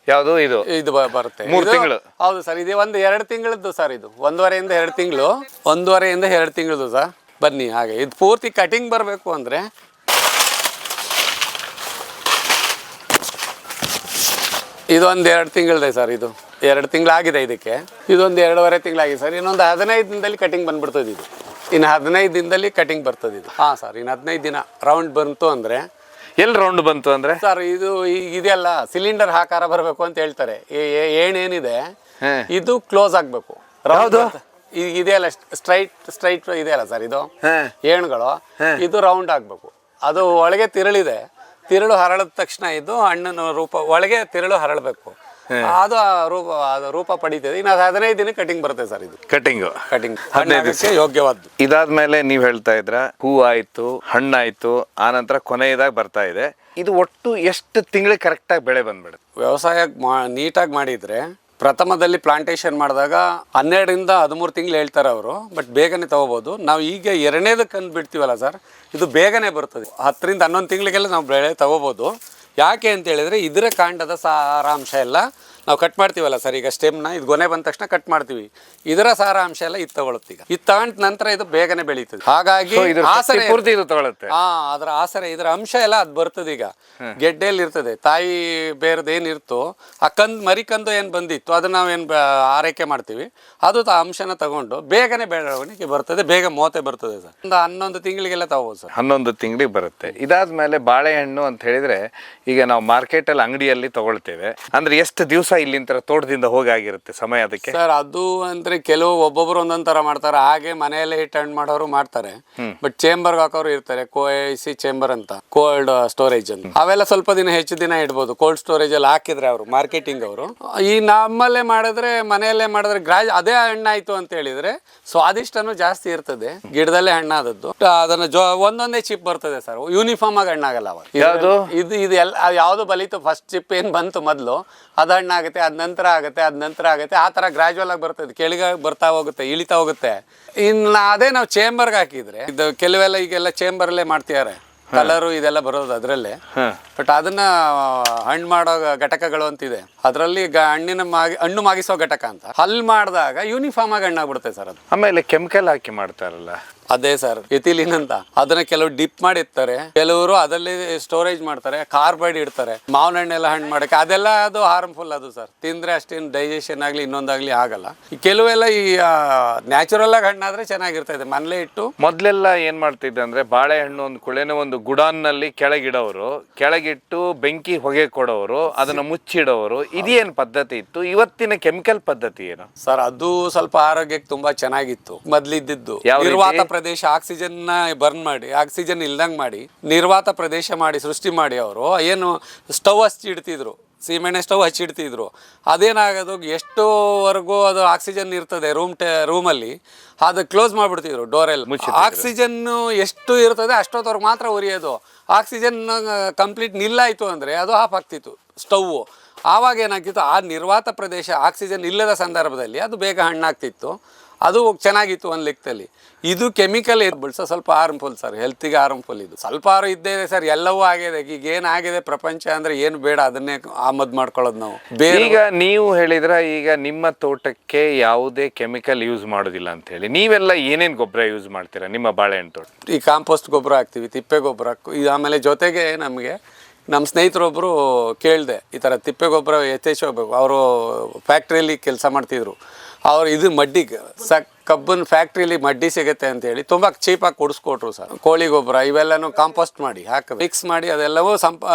ಯಾವುದು ಇದು ಬರುತ್ತೆ 3 ತಿಂಗಳು? ಹೌದು ಸರ್. ಇದು ಒಂದು 2 ತಿಂಗಳದ್ದು ಸರ್. ಇದು 1.5ರಿಂದ 2 ತಿಂಗಳು, 1.5ರಿಂದ 2 ತಿಂಗಳದು ಸರ್. ಬನ್ನಿ ಹಾಗೆ. ಇದು ಪೂರ್ತಿ ಕಟಿಂಗ್ ಬರಬೇಕು ಅಂದರೆ ಇದೊಂದು 2 ತಿಂಗಳಿದೆ ಸರ್. ಇದು 2 ತಿಂಗಳಾಗಿದೆ ಇದಕ್ಕೆ. ಇದೊಂದು 2.5 ತಿಂಗಳಾಗಿದೆ ಸರ್. ಇನ್ನೊಂದು 15 ದಿನದಲ್ಲಿ ಕಟಿಂಗ್ ಬಂದ್ಬಿಡ್ತದೆ ಇದು. ಇನ್ನು 15 ದಿನದಲ್ಲಿ ಕಟಿಂಗ್ ಬರ್ತದೆ ಇದು. ಹಾಂ ಸರ್, ಇನ್ನು 15 ದಿನ ರೌಂಡ್ ಬಂತು ಅಂದರೆ. ಎಲ್ಲಿ ರೌಂಡ್ ಬಂತು ಅಂದರೆ ಸರ್? ಇದು ಇದೆಯಲ್ಲ, ಸಿಲಿಂಡರ್ ಆಕಾರ ಬರಬೇಕು ಅಂತ ಹೇಳ್ತಾರೆ. ಏನೇನಿದೆ ಇದು ಕ್ಲೋಸ್ ಆಗಬೇಕು. ಯಾವುದು ಈಗ ಇದೆಯಲ್ಲ, ಸ್ಟ್ರೈಟ್ ಇದೆಯಲ್ಲ ಸರ್, ಇದು ಏಣುಗಳು, ಇದು ರೌಂಡ್ ಆಗಬೇಕು. ಅದು ಒಳಗೆ ತಿರುಳು ಹರಳಿದ ತಕ್ಷಣ ಇದು ಹಣ್ಣಿನ ರೂಪ, ಒಳಗೆ ತಿರುಳು ಹರಳಬೇಕು. ಅದು ರೂಪ ಪಡೀತದೆ. ಇನ್ನು 15 ದಿನ ಕಟಿಂಗ್ ಬರುತ್ತೆ ಸರ್. ಇದು ಕಟಿಂಗ್ 15 ದಿವಸ ಯೋಗ್ಯವಾದ್ದು. ಇದಾದ್ಮೇಲೆ ನೀವು ಹೇಳ್ತಾ ಇದ್ರ ಹೂ ಆಯ್ತು, ಹಣ್ಣಾಯ್ತು, ಆನಂತರ ಕೊನೆಯದಾಗಿ ಬರ್ತಾ ಇದೆ. ಇದು ಒಟ್ಟು ಎಷ್ಟು ತಿಂಗಳಿಗೆ ಕರೆಕ್ಟಾಗಿ ಬೆಳೆ ಬಂದ್ಬಿಡುತ್ತೆ? ವ್ಯವಸಾಯ ನೀಟಾಗಿ ಮಾಡಿದ್ರೆ ಪ್ರಥಮದಲ್ಲಿ ಪ್ಲಾಂಟೇಶನ್ ಮಾಡಿದಾಗ 12ರಿಂದ 13 ತಿಂಗಳು ಹೇಳ್ತಾರೆ ಅವರು. ಬಟ್ ಬೇಗನೆ ತಗೋಬೋದು. ನಾವು ಈಗ 2ನೇದಕ್ಕೆ ಅಂದು ಬಿಡ್ತೀವಲ್ಲ ಸರ್, ಇದು ಬೇಗನೆ ಬರ್ತದೆ. 10ರಿಂದ 11 ತಿಂಗಳಿಗೆಲ್ಲ ನಾವು ಬೆಳೆ ತಗೋಬೋದು. ಯಾಕೆ ಅಂತ ಹೇಳಿದ್ರೆ ಇದರ ಕಾಂಡದ ಸಾರಾಂಶ ಎಲ್ಲ ನಾವು ಕಟ್ ಮಾಡ್ತೀವಲ್ಲ ಸರ್. ಈಗ ಸ್ಟೆಮ್ನ ಇದು ಗೊನೆ ಬಂದ ತಕ್ಷಣ ಕಟ್ ಮಾಡ್ತೀವಿ. ಇದರ ಸಾರಾಂಶ ಎಲ್ಲ ಇದು ತಗೊಳುತ್ತೆ. ಈಗ ಇದು ತಗೊಂಡ ನಂತರ ಇದು ಬೇಗನೆ ಬೆಳೀತದೆ. ಹಾಗಾಗಿ ಆಸರೆ ಪೂರ್ತಿ ಇದು ತಗೊಳುತ್ತೆ. ಅದರ ಆಸರೆ, ಇದರ ಅಂಶ ಎಲ್ಲ ಅದು ಬರ್ತದೆ. ಈಗ ಗೆಡ್ಡೆಯಲ್ಲಿ ಇರ್ತದೆ, ತಾಯಿ ಬೇರೆದು ಏನಿರ್ತೋ ಆ ಮರಿ ಕಂದು ಏನು ಬಂದಿತ್ತು ಅದನ್ನ ನಾವೇನು ಆರೈಕೆ ಮಾಡ್ತೀವಿ, ಅದು ಅಂಶನ ತಗೊಂಡು ಬೇಗನೆ ಬೆಳವಣಿಗೆ ಬರ್ತದೆ, ಬೇಗ ಮೋತೆ ಬರ್ತದೆ ಸರ್. ಒಂದು 11 ತಿಂಗಳಿಗೆಲ್ಲ ತಗೋಬೋದು ಸರ್. 11 ತಿಂಗಳಿಗೆ ಬರುತ್ತೆ. ಇದಾದ್ಮೇಲೆ ಬಾಳೆಹಣ್ಣು ಅಂತ ಹೇಳಿದ್ರೆ ಈಗ ನಾವು ಮಾರ್ಕೆಟಲ್ಲಿ ಅಂಗಡಿಯಲ್ಲಿ ತಗೊಳ್ತೇವೆ ಅಂದ್ರೆ ಎಷ್ಟು ದಿವಸ ಇಲ್ಲಿಂದ ತೋಟದಿಂದ ಹೋಗಾಗಿರುತ್ತೆ ಸಮಯ ಅದಕ್ಕೆ ಸರ್? ಅದು ಅಂದ್ರೆ ಒಬ್ಬೊಬ್ರು ಒಂದೊಂದ್ ತರ ಮಾಡ್ತಾರೆ. ಹಾಗೆ ಮನೆಯಲ್ಲೇ ಹಿಟ್ ಹಣ್ಣು ಮಾಡೋರು ಮಾಡ್ತಾರೆ. ಬಟ್ ಚೇಂಬರ್ಗೆ ಹಾಕೋರು ಇರ್ತಾರೆ, ಕೋಎಸಿ ಚೇಂಬರ್ ಅಂತ, ಕೋಲ್ಡ್ ಸ್ಟೋರೇಜ್ ಅಂತ. ಅವೆಲ್ಲ ಸ್ವಲ್ಪ ದಿನ ಹೆಚ್ಚು ದಿನ ಇಡ್ಬೋದು. ಕೋಲ್ಡ್ ಸ್ಟೋರೇಜ್ ಅಲ್ಲಿ ಹಾಕಿದ್ರೆ ಅವರು ಮಾರ್ಕೆಟಿಂಗ್ ಅವರು. ಈ ನಮ್ಮಲ್ಲೇ ಮಾಡಿದ್ರೆ, ಮನೆಯಲ್ಲೇ ಮಾಡಿದ್ರೆ ಅದೇ ಹಣ್ಣಾಯ್ತು ಅಂತ ಹೇಳಿದ್ರೆ ಸ್ವಾದಿಷ್ಟನೂ ಜಾಸ್ತಿ ಇರ್ತದೆ. ಗಿಡದಲ್ಲೇ ಹಣ್ಣಾದದ್ದು. ಅದನ್ನ ಒಂದೊಂದೇ ಚಿಪ್ ಬರ್ತದೆ ಸರ್. ಯೂನಿಫಾರ್ಮ್ ಆಗಿ ಹಣ್ಣಾಗಲ್ಲ ಅವಾಗ. ಇದು ಎಲ್ಲ ಯಾವ್ದು ಬಲಿತು ಫಸ್ಟ್ ಚಿಪ್ ಏನ್ ಬಂತು ಮೊದಲು ಅದು ಹಣ್ಣಾಗುತ್ತೆ, ಅದ್ ನಂತರ ಆಗುತ್ತೆ. ಆ ತರ ಗ್ರಾಜುವಲ್ ಆಗಿ ಬರ್ತದೆ, ಕೆಳಗೆ ಬರ್ತಾ ಹೋಗುತ್ತೆ, ಇಳಿತಾ ಹೋಗುತ್ತೆ. ಇನ್ನು ಅದೇ ನಾವು ಚೇಂಬರ್ಗೆ ಹಾಕಿದ್ರೆ, ಇದು ಕೆಲವೆಲ್ಲ ಈಗೆಲ್ಲ ಚೇಂಬರ್ಲ್ಲೇ ಮಾಡ್ತಿದ್ದಾರೆ, ಕಲರು ಇದೆಲ್ಲ ಬರೋದು ಅದರಲ್ಲೇ. ಬಟ್ ಅದನ್ನ ಹಣ್ಣು ಮಾಡೋ ಘಟಕಗಳು ಅಂತಿದೆ. ಅದರಲ್ಲಿ ಹಣ್ಣು ಮಾಗಿಸೋ ಘಟಕ ಅಂತ ಅಲ್ಲಿ ಮಾಡಿದಾಗ ಯೂನಿಫಾರ್ಮ್ ಆಗಿ ಹಣ್ಣಾಗ್ಬಿಡುತ್ತೆ ಸರ್ ಅದು. ಆಮೇಲೆ ಕೆಮಿಕಲ್ ಹಾಕಿ ಮಾಡ್ತಾರಲ್ಲ, ಅದೇ ಸರ್ ಎಥಿಲಿನ್ ಅಂತ, ಅದನ್ನ ಕೆಲವರು ಡಿಪ್ ಮಾಡಿರ್ತಾರೆ, ಕೆಲವರು ಅದರಲ್ಲಿ ಸ್ಟೋರೇಜ್ ಮಾಡ್ತಾರೆ, ಕಾರ್ಬೈಡ್ ಇಡ್ತಾರೆ, ಮಾವಿನ ಹಣ್ಣೆಲ್ಲ ಹಣ್ಣು ಮಾಡಕ್ಕೆ, ಅದೆಲ್ಲ ಅದು ಹಾರ್ಮ್ಫುಲ್ ಅದು ಸರ್. ತಿಂದ್ರೆ ಅಷ್ಟೇನು ಡೈಜೆಷನ್ ಆಗಲಿ ಇನ್ನೊಂದಾಗ್ಲಿ ಆಗಲ್ಲ. ಈ ಕೆಲವೆಲ್ಲ ಈ ನ್ಯಾಚುರಲ್ ಆಗಿ ಹಣ್ಣಾದ್ರೆ ಚೆನ್ನಾಗಿರ್ತದೆ ಮನೇಲೆ ಇಟ್ಟು. ಮೊದ್ಲೆಲ್ಲ ಏನ್ ಮಾಡ್ತಿದ್ದೆ ಅಂದ್ರೆ ಬಾಳೆಹಣ್ಣು ಒಂದು ಕುಳೆನ ಒಂದು ಗುಡಾನ್ನಲ್ಲಿ ಕೆಳಗಿಡೋರು, ಕೆಳಗಿಟ್ಟು ಬೆಂಕಿ ಹೊಗೆ ಕೊಡೋರು, ಅದನ್ನ ಮುಚ್ಚಿಡೋರು, ಇದೇನ್ ಪದ್ಧತಿ ಇತ್ತು. ಇವತ್ತಿನ ಕೆಮಿಕಲ್ ಪದ್ಧತಿ ಏನು ಸರ್? ಅದು ಸ್ವಲ್ಪ ಆರೋಗ್ಯಕ್ಕೆ ತುಂಬಾ ಚೆನ್ನಾಗಿತ್ತು ಮೊದ್ಲಿದ್ದು. ಯಾವ ರೀತಿ? ನಿರ್ವಾತ ಪ್ರದೇಶ, ಆಕ್ಸಿಜನ್ ನ ಬರ್ನ್ ಮಾಡಿ, ಆಕ್ಸಿಜನ್ ಇಲ್ದಂಗ್ ಮಾಡಿ, ನಿರ್ವಾತ ಪ್ರದೇಶ ಮಾಡಿ ಸೃಷ್ಟಿ ಮಾಡಿ ಅವರು ಏನು ಸ್ಟವ್ ಹಚ್ಚಿಡ್ತಿದ್ರು, ಸೀಮೆಣ್ಣೆ ಸ್ಟವ್ ಹಚ್ಚಿಡ್ತಿದ್ರು. ಅದೇನಾಗೋದು, ಎಷ್ಟೋವರೆಗೂ ಅದು ಆಕ್ಸಿಜನ್ ಇರ್ತದೆ ರೂಮಲ್ಲಿ, ಅದು ಕ್ಲೋಸ್ ಮಾಡಿಬಿಡ್ತಿದ್ರು ಡೋರೆಲ್ಲ. ಆಕ್ಸಿಜನ್ ಎಷ್ಟು ಇರ್ತದೆ ಅಷ್ಟೊತ್ತವರೆಗೆ ಮಾತ್ರ ಉರಿಯೋದು. ಆಕ್ಸಿಜನ್ ಕಂಪ್ಲೀಟ್ ನಿಲ್ಲಾಯಿತು ಅಂದರೆ ಅದು ಆಫ್ ಆಗ್ತಿತ್ತು ಸ್ಟವ್ವು. ಆವಾಗ ಏನಾಗ್ತಿತ್ತು, ಆ ನಿರ್ವಾತ ಪ್ರದೇಶ ಆಕ್ಸಿಜನ್ ಇಲ್ಲದ ಸಂದರ್ಭದಲ್ಲಿ ಅದು ಬೇಗ ಹಣ್ಣಾಗ್ತಿತ್ತು. ಅದು ಚೆನ್ನಾಗಿತ್ತು ಒಂದು ಲೆಕ್ಕದಲ್ಲಿ. ಇದು ಕೆಮಿಕಲ್ ಬಳಸೋ ಸ್ವಲ್ಪ ಹಾರ್ಮ್ಫುಲ್ ಸರ್, ಹೆಲ್ತಿಗೆ ಹಾರ್ಮ್ಫುಲ್. ಇದು ಸ್ವಲ್ಪ ಇದ್ದೇ ಇದೆ ಸರ್, ಎಲ್ಲವೂ ಆಗಿದೆ. ಈಗ ಏನಾಗಿದೆ ಪ್ರಪಂಚ ಅಂದರೆ ಏನು ಬೇಡ ಅದನ್ನೇ ಆಮದು ಮಾಡ್ಕೊಳ್ಳೋದು ನಾವು. ಈಗ ನೀವು ಹೇಳಿದ್ರ ಈಗ ನಿಮ್ಮ ತೋಟಕ್ಕೆ ಯಾವುದೇ ಕೆಮಿಕಲ್ ಯೂಸ್ ಮಾಡೋದಿಲ್ಲ ಅಂತ ಹೇಳಿ, ನೀವೆಲ್ಲ ಏನೇನು ಗೊಬ್ಬರ ಯೂಸ್ ಮಾಡ್ತೀರಾ ನಿಮ್ಮ ಬಾಳೆಹಣ್ಣು ತೋಟ? ಈ ಕಾಂಪೋಸ್ಟ್ ಗೊಬ್ಬರ ಹಾಕ್ತೀವಿ, ತಿಪ್ಪೆ ಗೊಬ್ಬರ. ಆಮೇಲೆ ಜೊತೆಗೆ ನಮಗೆ ನಮ್ಮ ಸ್ನೇಹಿತರೊಬ್ಬರು ಕೇಳಿದೆ, ಈ ಥರ ತಿಪ್ಪೆ ಗೊಬ್ಬರ ಹೋಗ್ಬೇಕು. ಅವರು ಫ್ಯಾಕ್ಟ್ರಿಯಲ್ಲಿ ಕೆಲಸ ಮಾಡ್ತಿದ್ರು. ಅವರು ಇದು ಮಡ್ಡಿಗೆ ಕಬ್ಬನ್ ಫ್ಯಾಕ್ಟ್ರಿಲಿ ಮಡ್ಡಿ ಸಿಗುತ್ತೆ ಅಂತೇಳಿ ತುಂಬ ಚೀಪಾಗಿ ಕೊಡಿಸ್ಕೊಟ್ರು ಸರ್. ಕೋಳಿ ಗೊಬ್ಬರ ಇವೆಲ್ಲನೂ ಕಾಂಪೋಸ್ಟ್ ಮಾಡಿ ಹಾಕಬೇಕು, ಮಿಕ್ಸ್ ಮಾಡಿ ಅದೆಲ್ಲವೂ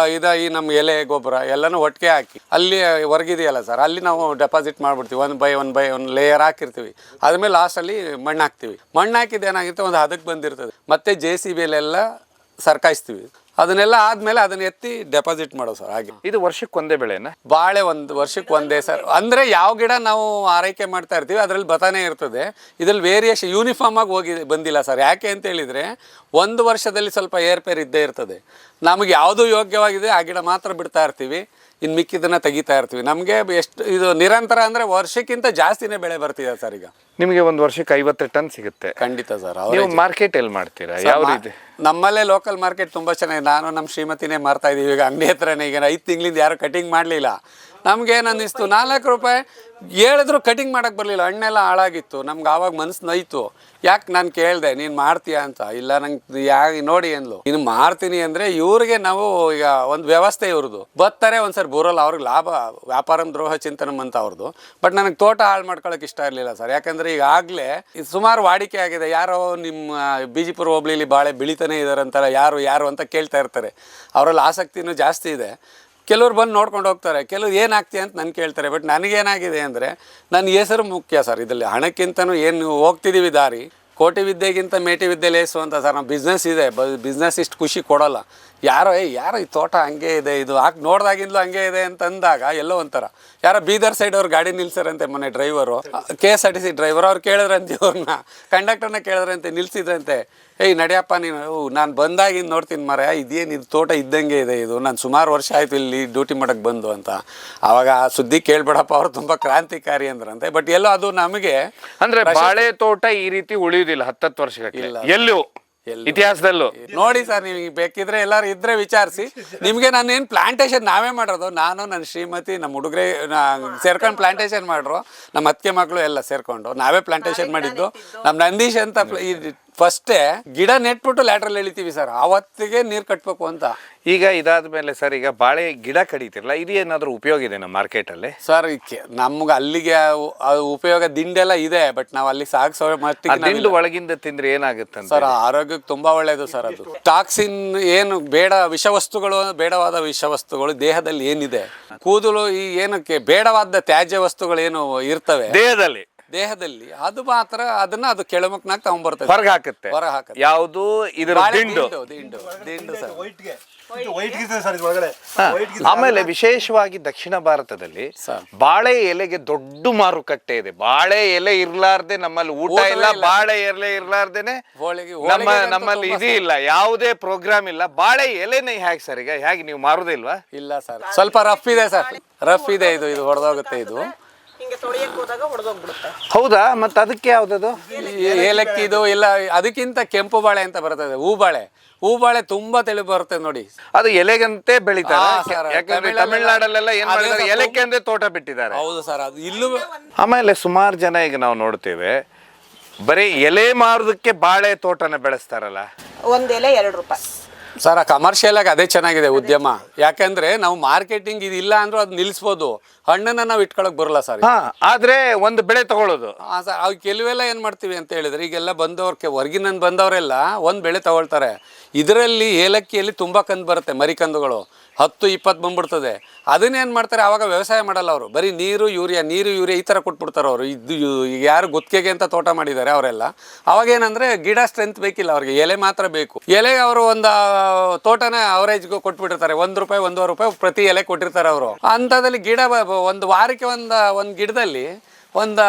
ಈ ನಮ್ಮ ಎಲೆ ಗೊಬ್ಬರ ಎಲ್ಲನೂ ಒಟ್ಟಿಗೆ ಹಾಕಿ ಅಲ್ಲಿ ಹೊರಗಿದೆಯಲ್ಲ ಸರ್, ಅಲ್ಲಿ ನಾವು ಡೆಪಾಸಿಟ್ ಮಾಡಿಬಿಡ್ತೀವಿ. ಒನ್ ಬೈ ಒನ್ ಲೇಯರ್ ಹಾಕಿರ್ತೀವಿ. ಆದಮೇಲೆ ಲಾಸ್ಟಲ್ಲಿ ಮಣ್ಣು ಹಾಕ್ತೀವಿ. ಮಣ್ಣು ಹಾಕಿದ್ದು ಏನಾಗಿರುತ್ತೆ, ಒಂದು ಹದಕ್ಕೆ ಬಂದಿರ್ತದೆ. ಮತ್ತೆ JCBಯಲ್ಲೆಲ್ಲ ಸರ್ಕಾಯಿಸ್ತೀವಿ. ಅದನ್ನೆಲ್ಲ ಆದ್ಮೇಲೆ ಅದನ್ನ ಎತ್ತಿ ಡೆಪಾಸಿಟ್ ಮಾಡೋ ಸರ್. ಹಾಗೆ ಇದು ವರ್ಷಕ್ಕೆ ಒಂದೇ ಬೆಳೆನಾ? ಬಾಳೆ ಒಂದು ವರ್ಷಕ್ಕೆ ಒಂದೇ ಸರ್. ಅಂದರೆ ಯಾವ ಗಿಡ ನಾವು ಆರೈಕೆ ಮಾಡ್ತಾ ಇರ್ತೀವಿ ಅದರಲ್ಲಿ ಬತಾನೆ ಇರ್ತದೆ. ಇದ್ರಲ್ಲಿ ವೇರಿಯೇಷನ್ ಯೂನಿಫಾರ್ಮ್ ಆಗಿ ಬಂದಿಲ್ಲ ಸರ್. ಯಾಕೆ ಅಂತ ಹೇಳಿದರೆ, ಒಂದು ವರ್ಷದಲ್ಲಿ ಸ್ವಲ್ಪ ಏರ್ಪೇರ್ ಇದ್ದೇ ಇರ್ತದೆ. ನಮಗೆ ಯಾವುದು ಯೋಗ್ಯವಾಗಿದೆ ಆ ಗಿಡ ಮಾತ್ರ ಬಿಡ್ತಾ ಇರ್ತೀವಿ, ಇನ್ನು ಮಿಕ್ಕಿದ್ದನ್ನು ತೆಗಿತಾ ಇರ್ತೀವಿ. ನಮಗೆ ಎಷ್ಟು ಇದು ನಿರಂತರ ಅಂದರೆ ವರ್ಷಕ್ಕಿಂತ ಜಾಸ್ತಿನೇ ಬೆಳೆ ಬರ್ತಿದೆ ಸರ್. ಈಗ ನಿಮಗೆ ಒಂದು ವರ್ಷಕ್ಕೆ 50 ಟನ್ ಸಿಗುತ್ತೆ. ಖಂಡಿತ ಸರ್. ನೀವು ಮಾರ್ಕೆಟ್ ಎಲ್ಲಿ ಮಾಡ್ತೀರಾ? ಯಾವ ರೀತಿ? ನಮ್ಮಲ್ಲೇ ಲೋಕಲ್ ಮಾರ್ಕೆಟ್ ತುಂಬ ಚೆನ್ನಾಗಿದೆ. ನಾನು ನಮ್ಮ ಶ್ರೀಮತಿನೇ ಮಾರ್ತಾ ಇದ್ದೀವಿ. ಈಗ ಅಂಗಡಿ ಹತ್ರನೇ. ಈಗ 5 ತಿಂಗಳಿಂದ ಯಾರು ಕಟಿಂಗ್ ಮಾಡಲಿಲ್ಲ. ನಮ್ಗೇನು ಅನ್ನಿಸ್ತು, 4 ರೂಪಾಯಿ ಹೇಳಿದ್ರು ಕಟಿಂಗ್ ಮಾಡೋಕ್ಕೆ ಬರಲಿಲ್ಲ. ಹಣ್ಣೆಲ್ಲ ಹಾಳಾಗಿತ್ತು. ನಮ್ಗೆ ಆವಾಗ ಮನಸ್ಸು ನೋಯ್ತು. ಯಾಕೆ ನಾನು ಕೇಳಿದೆ, ನೀನು ಮಾಡ್ತೀಯಾ ಅಂತ. ಇಲ್ಲ, ನಂಗೆ ನೋಡಿ ಅಂದ್ಲು. ನೀನು ಮಾಡ್ತೀನಿ ಅಂದರೆ ಇವ್ರಿಗೆ ನಾವು ಈಗ ಒಂದು ವ್ಯವಸ್ಥೆ ಇವ್ರದ್ದು ಬರ್ತಾರೆ, ಒಂದ್ಸರಿ ಬರೋಲ್ಲ. ಅವ್ರಿಗೆ ಲಾಭ, ವ್ಯಾಪಾರ ದ್ರೋಹ ಚಿಂತನಂ ಅಂತ ಅವ್ರದ್ದು. ಬಟ್ ನನಗೆ ತೋಟ ಹಾಳು ಮಾಡ್ಕೊಳ್ಳೋಕೆ ಇಷ್ಟ ಇರಲಿಲ್ಲ ಸರ್. ಯಾಕಂದರೆ ಈಗಾಗಲೇ ಸುಮಾರು ವಾಡಿಕೆ ಆಗಿದೆ. ಯಾರೋ ನಿಮ್ಮ ಬಿಜಿಪುರ ಹೋಬಳಿಲಿ ಬಾಳೆ ಬೆಳಿತಾನೆ ಇದ್ದಾರಂತಲ್ಲ, ಯಾರು ಅಂತ ಕೇಳ್ತಾ ಇರ್ತಾರೆ. ಅವರಲ್ಲಿ ಆಸಕ್ತಿನೂ ಜಾಸ್ತಿ ಇದೆ. ಕೆಲವ್ರು ಬಂದು ನೋಡ್ಕೊಂಡು ಹೋಗ್ತಾರೆ, ಕೆಲವ್ರು ಏನಾಗ್ತೀಯ ಅಂತ ನಾನು ಕೇಳ್ತಾರೆ. ಬಟ್ ನನಗೇನಾಗಿದೆ ಅಂದರೆ, ನನ್ನ ಹೆಸರು ಮುಖ್ಯ ಸರ್. ಇದರಲ್ಲಿ ಹಣಕ್ಕಿಂತನೂ ಏನು ಹೋಗ್ತಿದ್ದೀವಿ ದಾರಿ, ಕೋಟಿ ವಿದ್ಯೆಗಿಂತ ಮೇಟಿ ವಿದ್ಯೆ ಲೇಸು ಅಂತ ಸರ್. ನಮ್ಮ ಬಿಸ್ನೆಸ್ ಇದೆ, ಬಿಸ್ನೆಸ್ ಇಷ್ಟು ಖುಷಿ ಕೊಡೋಲ್ಲ. ಯಾರೋ ಈ ತೋಟ ಹಂಗೆ ಇದೆ, ಇದು ಹಾಕಿ ನೋಡ್ದಾಗಿಂದಲೂ ಹಂಗೆ ಇದೆ ಅಂತಂದಾಗ ಎಲ್ಲೋ ಒಂಥರ. ಯಾರೋ ಬೀದರ್ ಸೈಡ್ ಅವ್ರು ಗಾಡಿ ನಿಲ್ಸಾರಂತೆ ಮೊನ್ನೆ ಡ್ರೈವರು, KSRTC ಡ್ರೈವರ್. ಅವ್ರು ಕೇಳಿದ್ರಂತೆ, ಇವ್ರನ್ನ ಕಂಡಕ್ಟರ್ನ ಕೇಳಿದ್ರಂತೆ, ನಿಲ್ಸಿದ್ರಂತೆ. ನಡಿಯಪ್ಪ ನೀನು, ನಾನು ಬಂದಾಗಿಂದ ನೋಡ್ತೀನಿ ಮರ, ಇದು ತೋಟ ಇದ್ದಂಗೆ ಇದೆ, ಇದು ನಾನು ಸುಮಾರು ವರ್ಷ ಆಯಿತು ಇಲ್ಲಿ ಡ್ಯೂಟಿ ಮಾಡೋಕ್ಕೆ ಬಂದು ಅಂತ. ಆವಾಗ ಆ ಸುದ್ದಿ ಕೇಳ್ಬೇಡಪ್ಪ, ಅವ್ರು ತುಂಬ ಕ್ರಾಂತಿಕಾರಿ ಅಂದ್ರಂತೆ. ಬಟ್ ಎಲ್ಲೋ ಅದು ನಮಗೆ ಅಂದರೆ ಬಾಳೆ ತೋಟ ಈ ರೀತಿ ಉಳಿಯುವುದಿಲ್ಲ 10 ವರ್ಷಗಟ್ಟಲೆ ಎಲ್ಲೂ ಇತಿಹಾಸದಲ್ಲೂ. ನೋಡಿ ಸರ್, ನೀವು ಬೇಕಿದ್ರೆ ಎಲ್ಲರೂ ಇದ್ರೆ ವಿಚಾರಿಸಿ. ನಿಮಗೆ ನಾನೇನು ಪ್ಲಾಂಟೇಶನ್ ನಾವೇ ಮಾಡೋದು, ನಾನು ನನ್ನ ಶ್ರೀಮತಿ ನಮ್ಮ ಹುಡುಗರೇ ಸೇರ್ಕೊಂಡು ಪ್ಲಾಂಟೇಶನ್ ಮಾಡ್ರು. ನಮ್ಮ ಅತ್ತಿಗೆ ಮಕ್ಕಳು ಎಲ್ಲ ಸೇರ್ಕೊಂಡು ನಾವೇ ಪ್ಲಾಂಟೇಶನ್ ಮಾಡಿದ್ದು. ನಮ್ಮ ನಂದೀಶ್ ಅಂತ ಫಸ್ಟೇ ಗಿಡ ನೆಟ್ಬಿಟ್ಟು ಲ್ಯಾಟ್ರಲ್ ಎಳಿತೀವಿ ಸರ್. ಆವತ್ತಿಗೆ ನೀರು ಕಟ್ಟಬೇಕು ಅಂತ. ಈಗ ಇದಾದ ಮೇಲೆ ಸರ್, ಈಗ ಬಾಳೆ ಗಿಡ ಕಡಿತಿರಲ್ಲ, ಇದು ಏನಾದರೂ ಉಪಯೋಗ ಇದೆ ನಮ್ಮ ಮಾರ್ಕೆಟಲ್ಲಿ ಸರ್? ನಮ್ಗೆ ಅಲ್ಲಿಗೆ ಉಪಯೋಗ ದಿಂಡೆಲ್ಲ ಇದೆ, ಬಟ್ ನಾವು ಅಲ್ಲಿ ಸಾಗಿಸೋ ಮಟ್ಟಿಗೆ ದಿಂಡು ಒಳಗಿಂದ ತಿಂದ್ರೆ ಏನಾಗುತ್ತೆ ಸರ್? ಆರೋಗ್ಯಕ್ಕೆ ತುಂಬಾ ಒಳ್ಳೇದು ಸರ್. ಅದು ಟಾಕ್ಸಿನ್ ಏನು ಬೇಡವಾದ ವಿಷವಸ್ತುಗಳು ದೇಹದಲ್ಲಿ ಏನಿದೆ, ಕೂದಲು ಈ ಏನಕ್ಕೆ ಬೇಡವಾದ ತ್ಯಾಜ್ಯ ವಸ್ತುಗಳು ಏನು ಇರ್ತವೆ ದೇಹದಲ್ಲಿ ಅದು ಮಾತ್ರ ಅದು ಕೆಳಮುಖನಾಗಿ ತಗೊಂಡ್ಬರ್ತದೆ, ಹೊರಗೆ ಹಾಕುತ್ತೆ. ಯಾವುದು ಇದರ ದಿಂಡು ಸರ್. ಆಮೇಲೆ ವಿಶೇಷವಾಗಿ ದಕ್ಷಿಣ ಭಾರತದಲ್ಲಿ ಬಾಳೆ ಎಲೆಗೆ ದೊಡ್ಡ ಮಾರುಕಟ್ಟೆ ಇದೆ. ಬಾಳೆ ಎಲೆ ಇರ್ಲಾರ್ದೆ ನಮ್ಮಲ್ಲಿ ಊಟ ಇಲ್ಲ, ಬಾಳೆ ಎಲೆ ಇರ್ಲಾರ್ದೇನೆ ನಮ್ಮಲ್ಲಿ ಇದು ಇಲ್ಲ, ಯಾವುದೇ ಪ್ರೋಗ್ರಾಮ್ ಇಲ್ಲ. ಬಾಳೆ ಎಲೆನೇ ಹೇಗೆ ಸರ್? ಈಗ ಹೇಗೆ ನೀವು ಮಾರುದಿಲ್ವಾ? ಇಲ್ಲ ಸರ್, ಸ್ವಲ್ಪ ರಫ್ ಇದೆ ಸರ್. ರಫ್ ಇದೆ, ಇದು ಹೊಡೆದೋಗುತ್ತೆ. ಇದು ಹೌದಾ? ಮತ್ತೆ ಅದಕ್ಕೆ ಯಾವ್ದದು ಏಲಕ್ಕಿ ಇದು ಇಲ್ಲ, ಅದಕ್ಕಿಂತ ಕೆಂಪು ಬಾಳೆ ಅಂತ ಬರ್ತದೆ, ಹೂಬಾಳೆ ತುಂಬಾ ತೆಳು ಬರುತ್ತೆ ನೋಡಿ. ಅದು ಎಲೆಗಂತೆ ಬೆಳಿತಾರೆ. ಯಾಕಂದ್ರೆ ತಮಿಳ್ನಾಡಲ್ಲೆಲ್ಲ ಏನ್ ಮಾಡಿದ್ದಾರೆ, ಎಲೆಕ್ಕೆ ಅಂದ್ರೆ ತೋಟ ಬಿಟ್ಟಿದ್ದಾರೆ. ಹೌದು ಸರ್, ಅದು ಇಲ್ಲೂ. ಆಮೇಲೆ ಸುಮಾರು ಜನ ಈಗ ನಾವು ನೋಡ್ತೇವೆ, ಬರೀ ಎಲೆ ಮಾರೋದಕ್ಕೆ ಬಾಳೆ ತೋಟನ ಬೆಳೆಸ್ತಾರಲ್ಲ. ಒಂದ್ ಎಲೆ 2 ರೂಪಾಯಿ. ಸರ್ ಕಮರ್ಷಿಯಲ್ ಆಗಿ ಅದೇ ಚೆನ್ನಾಗಿದೆ ಉದ್ಯಮ. ಯಾಕಂದ್ರೆ ನಾವು ಮಾರ್ಕೆಟಿಂಗ್ ಇದಿಲ್ಲ ಅಂದ್ರೂ ಅದು ನಿಲ್ಲಿಸ್ಬೋದು, ಹಣ್ಣನ್ನ ನಾವು ಇಟ್ಕೊಳಕ್ ಬರಲ್ಲ ಸರ್. ಹಾ, ಆದ್ರೆ ಒಂದು ಬೆಳೆ ತಗೊಳ್ಳೋದು. ಹಾಂ ಸರ್, ಅವು ಕೆಲವೆಲ್ಲ ಏನು ಮಾಡ್ತೀವಿ ಅಂತ ಹೇಳಿದ್ರೆ, ಈಗೆಲ್ಲ ಬಂದವ್ರಿಗೆ ಹೊರಗಿನ ಬಂದವರೆಲ್ಲ ಒಂದು ಬೆಳೆ ತಗೊಳ್ತಾರೆ. ಇದರಲ್ಲಿ ಏಲಕ್ಕಿಯಲ್ಲಿ ತುಂಬ ಕಂದು ಬರುತ್ತೆ, ಮರಿ ಕಂದುಗಳು 10-20 ಬಂದ್ಬಿಡ್ತದೆ. ಅದನ್ನೇನು ಮಾಡ್ತಾರೆ, ಆವಾಗ ವ್ಯವಸಾಯ ಮಾಡಲ್ಲ ಅವರು, ಬರೀ ನೀರು ಯೂರಿಯಾ ಈ ಥರ ಕೊಟ್ಬಿಡ್ತಾರೆ ಅವರು. ಇದು ಈಗ ಯಾರು ಗುತ್ತಿಗೆಗೆ ಅಂತ ತೋಟ ಮಾಡಿದ್ದಾರೆ ಅವರೆಲ್ಲ, ಅವಾಗ ಏನಂದರೆ ಗಿಡ ಸ್ಟ್ರೆಂತ್ ಬೇಕಿಲ್ಲ ಅವ್ರಿಗೆ, ಎಲೆ ಮಾತ್ರ ಬೇಕು. ಎಲೆಗೆ ಅವರು ಒಂದು ತೋಟನ ಅವರೇಜ್ಗೆ ಕೊಟ್ಬಿಟ್ಟಿರ್ತಾರೆ, ₹1 1.5 ಪ್ರತಿ ಎಲೆ ಕೊಟ್ಟಿರ್ತಾರೆ ಅವರು. ಅಂಥದ್ರಲ್ಲಿ ಗಿಡ ಒಂದು ವಾರಕ್ಕೆ ಒಂದು ಗಿಡದಲ್ಲಿ ಒಂದು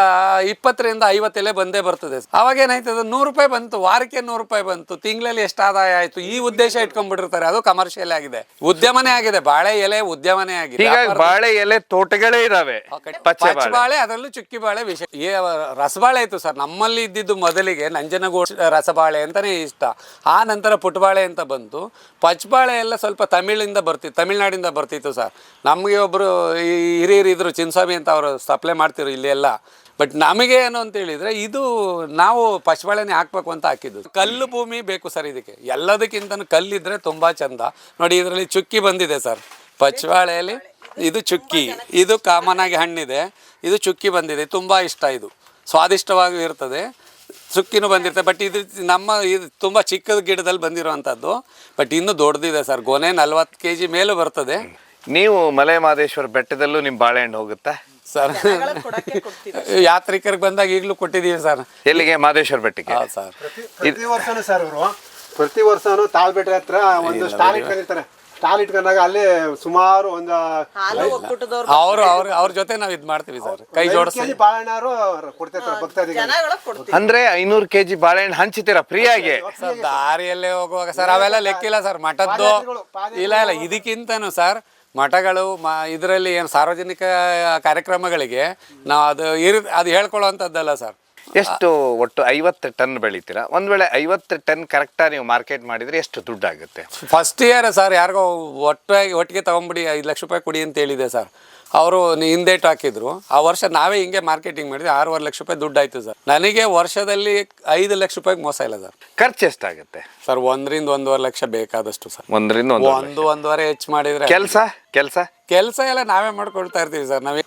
20ರಿಂದ 50 ಎಲೆ ಬಂದೇ ಬರ್ತದೆ. ಅವಾಗ ಏನಾಯ್ತದೆ, ₹100 ಬಂತು, ವಾರಕ್ಕೆ ₹100 ಬಂತು, ತಿಂಗಳಲ್ಲಿ ಎಷ್ಟು ಆದಾಯ ಆಯ್ತು. ಈ ಉದ್ದೇಶ ಇಟ್ಕೊಂಡ್ಬಿಟ್ಟಿರ್ತಾರೆ. ಅದು ಕಮರ್ಷಿಯಲ್ ಆಗಿದೆ, ಉದ್ಯಮನೇ ಆಗಿದೆ, ಬಾಳೆ ಎಲೆ ಉದ್ಯಮನೇ ಆಗಿದೆ. ಹೀಗಾಗಿ ಬಾಳೆ ಎಲೆ ತೋಟಗಳೇ ಇದಾವೆ. ಪಚ್ಚಬಾಳೆ, ಅದರಲ್ಲೂ ಚುಕ್ಕಿ ಬಾಳೆ ರಸಬಾಳೆ ಆಯ್ತು ಸರ್. ನಮ್ಮಲ್ಲಿ ಇದ್ದಿದ್ದು ಮೊದಲಿಗೆ ನಂಜನಗೂಡು ರಸಬಾಳೆ ಅಂತಾನೆ ಇಷ್ಟ. ಆ ನಂತರ ಪುಟ್ಟಬಾಳೆ ಅಂತ ಬಂತು. ಪಚ್ಚಬಾಳೆ ಎಲ್ಲ ಸ್ವಲ್ಪ ತಮಿಳ್ನಾಡಿಂದ ಬರ್ತಿತ್ತು ಸರ್. ನಮಗೆ ಒಬ್ಬರು ಹಿರಿಯರು ಇದ್ರು, ಚಿನ್ಸ್ವಾಮಿ ಅಂತ ಅವರು ಸಪ್ಲೈ ಮಾಡ್ತಿರು ಇಲ್ಲಿ ಎಲ್ಲ. ಬಟ್ ನಮಗೆ ಏನು ಅಂತ ಹೇಳಿದ್ರೆ, ಇದು ನಾವು ಪಚ್ಚಬಾಳೆನೇ ಹಾಕ್ಬೇಕು ಅಂತ ಹಾಕಿದ್ದು. ಕಲ್ಲು ಭೂಮಿ ಬೇಕು ಸರ್ ಇದಕ್ಕೆ, ಎಲ್ಲದಕ್ಕಿಂತ ಕಲ್ಲಿದ್ರೆ ತುಂಬಾ ಚಂದ. ನೋಡಿ, ಇದರಲ್ಲಿ ಚುಕ್ಕಿ ಬಂದಿದೆ ಸರ್ ಪಚ್ಚಬಾಳೆಯಲ್ಲಿ. ಇದು ಚುಕ್ಕಿ, ಇದು ಕಾಮನ್ ಆಗಿ ಹಣ್ಣಿದೆ, ಇದು ಚುಕ್ಕಿ ಬಂದಿದೆ. ತುಂಬ ಇಷ್ಟ, ಇದು ಸ್ವಾದಿಷ್ಟವಾಗಿ ಇರ್ತದೆ. ಚುಕ್ಕಿನೂ ಬಂದಿರ್ತದೆ. ಬಟ್ ಇದು ಇದು ತುಂಬ ಚಿಕ್ಕದ ಗಿಡದಲ್ಲಿ ಬಂದಿರುವಂಥದ್ದು. ಬಟ್ ಇನ್ನೂ ದೊಡ್ಡದಿದೆ ಸರ್, ಗೊನೆ 40 kg ಮೇಲೂ ಬರ್ತದೆ. ನೀವು ಮಲೆ ಮಹದೇಶ್ವರ ಬೆಟ್ಟದಲ್ಲೂ ನಿಮ್ಮ ಬಾಳೆಹಣ್ಣು ಹೋಗುತ್ತಾ ಸರ್? ಯಾತ್ರಿಕರಿಗೆ ಬಂದಾಗ ಈಗಲೂ ಕೊಟ್ಟಿದ್ದೀವಿ ಸರ್. ಎಲ್ಲಿಗೆ? ಮಹದೇಶ್ವರ ಬೆಟ್ಟಕ್ಕೆ. ಹೌದು ಸರ್. ಪ್ರತಿ ವರ್ಷನೂ ಸರ್ ಅವರು ಪ್ರತಿ ವರ್ಷನೂ ತಾಳ್ಬೆಟ್ಟ ಹತ್ರ ಒಂದು ಸ್ಟಾಲ್ ಇಟ್ಕೊಂಡಿರ್ತಾರೆ. ಸ್ಟಾಲ್ ಇಟ್ಕೊಂಡಾಗ ಅಲ್ಲಿ ಸುಮಾರು ಒಂದು ಹಾಲು ಒಕ್ಕೂಟದವ್ರು ಅವ್ರ ಜೊತೆ ನಾವು ಇದು ಮಾಡ್ತೀವಿ ಸರ್, ಕೈ ಜೋಡಿಸ್ತೀವಿ. ಬಾಳೆಹಣ್ಣಾರು ಕೊಡ್ತಿರ್ತಾರೆ ಭಕ್ತಾದಿಗಳು. ಜನಗಳಿಗೆ ಕೊಡ್ತೀವಿ. ಅಂದ್ರೆ 500 kg ಬಾಳೆಹಣ್ಣು ಹಂಚ್ತೀರಾ ಫ್ರೀಯಾಗಿ? ಸರ್ ದಾರಿಯಲ್ಲೇ ಹೋಗುವಾಗ ಸರ್ ಅವೆಲ್ಲ ಲೆಕ್ಕಿಲ್ಲ ಸರ್. ಮಠದ್ದು ಇಲ್ಲ ಇದಕ್ಕಿಂತನೂ ಸರ್, ಮಠಗಳು ಇದರಲ್ಲಿ ಏನು ಸಾರ್ವಜನಿಕ ಕಾರ್ಯಕ್ರಮಗಳಿಗೆ ನಾವು ಅದು ಹೇಳ್ಕೊಳ್ಳೋವಂಥದ್ದಲ್ಲ ಸರ್. ಎಷ್ಟು ಒಟ್ಟು 50 ಟನ್ ಬೆಳಿತೀರಾ? ಒಂದ್ ವೇಳೆ 50 ಟನ್ ಕರೆಕ್ಟಾಗಿ ನೀವು ಮಾರ್ಕೆಟ್ ಮಾಡಿದ್ರೆ ಎಷ್ಟು ದುಡ್ಡು ಆಗುತ್ತೆ? ಫಸ್ಟ್ ಇಯರ್ ಸರ್ ಯಾರಿಗೋ ಒಟ್ಟಿಗೆ ತಗೊಂಬಿಡಿ ₹5 ಲಕ್ಷ ಕೊಡಿ ಅಂತ ಹೇಳಿದೆ ಸರ್. ಅವರು ಹಿಂದೇಟು ಹಾಕಿದ್ರು. ಆ ವರ್ಷ ನಾವೇ ಹಿಂಗೆ ಮಾರ್ಕೆಟಿಂಗ್ ಮಾಡಿದ್ವಿ, ₹6.5 ಲಕ್ಷ ದುಡ್ಡು ಆಯ್ತು ಸರ್. ನನಗೆ ವರ್ಷದಲ್ಲಿ ₹5 ಲಕ್ಷ ಮೋಸ ಇಲ್ಲ ಸರ್. ಖರ್ಚು ಎಷ್ಟಾಗುತ್ತೆ ಸರ್? 1 ರಿಂದ 1.5 ಲಕ್ಷ ಬೇಕಾದಷ್ಟು ಸರ್. 1 ರಿಂದ 1.5 1.5 ಹೆಚ್ಚು ಮಾಡಿದ್ರೆ ಕೆಲಸ ಎಲ್ಲ ನಾವೇ ಮಾಡ್ಕೊಳ್ತಾ ಇರ್ತೀವಿ ಸರ್. ನಾವೇ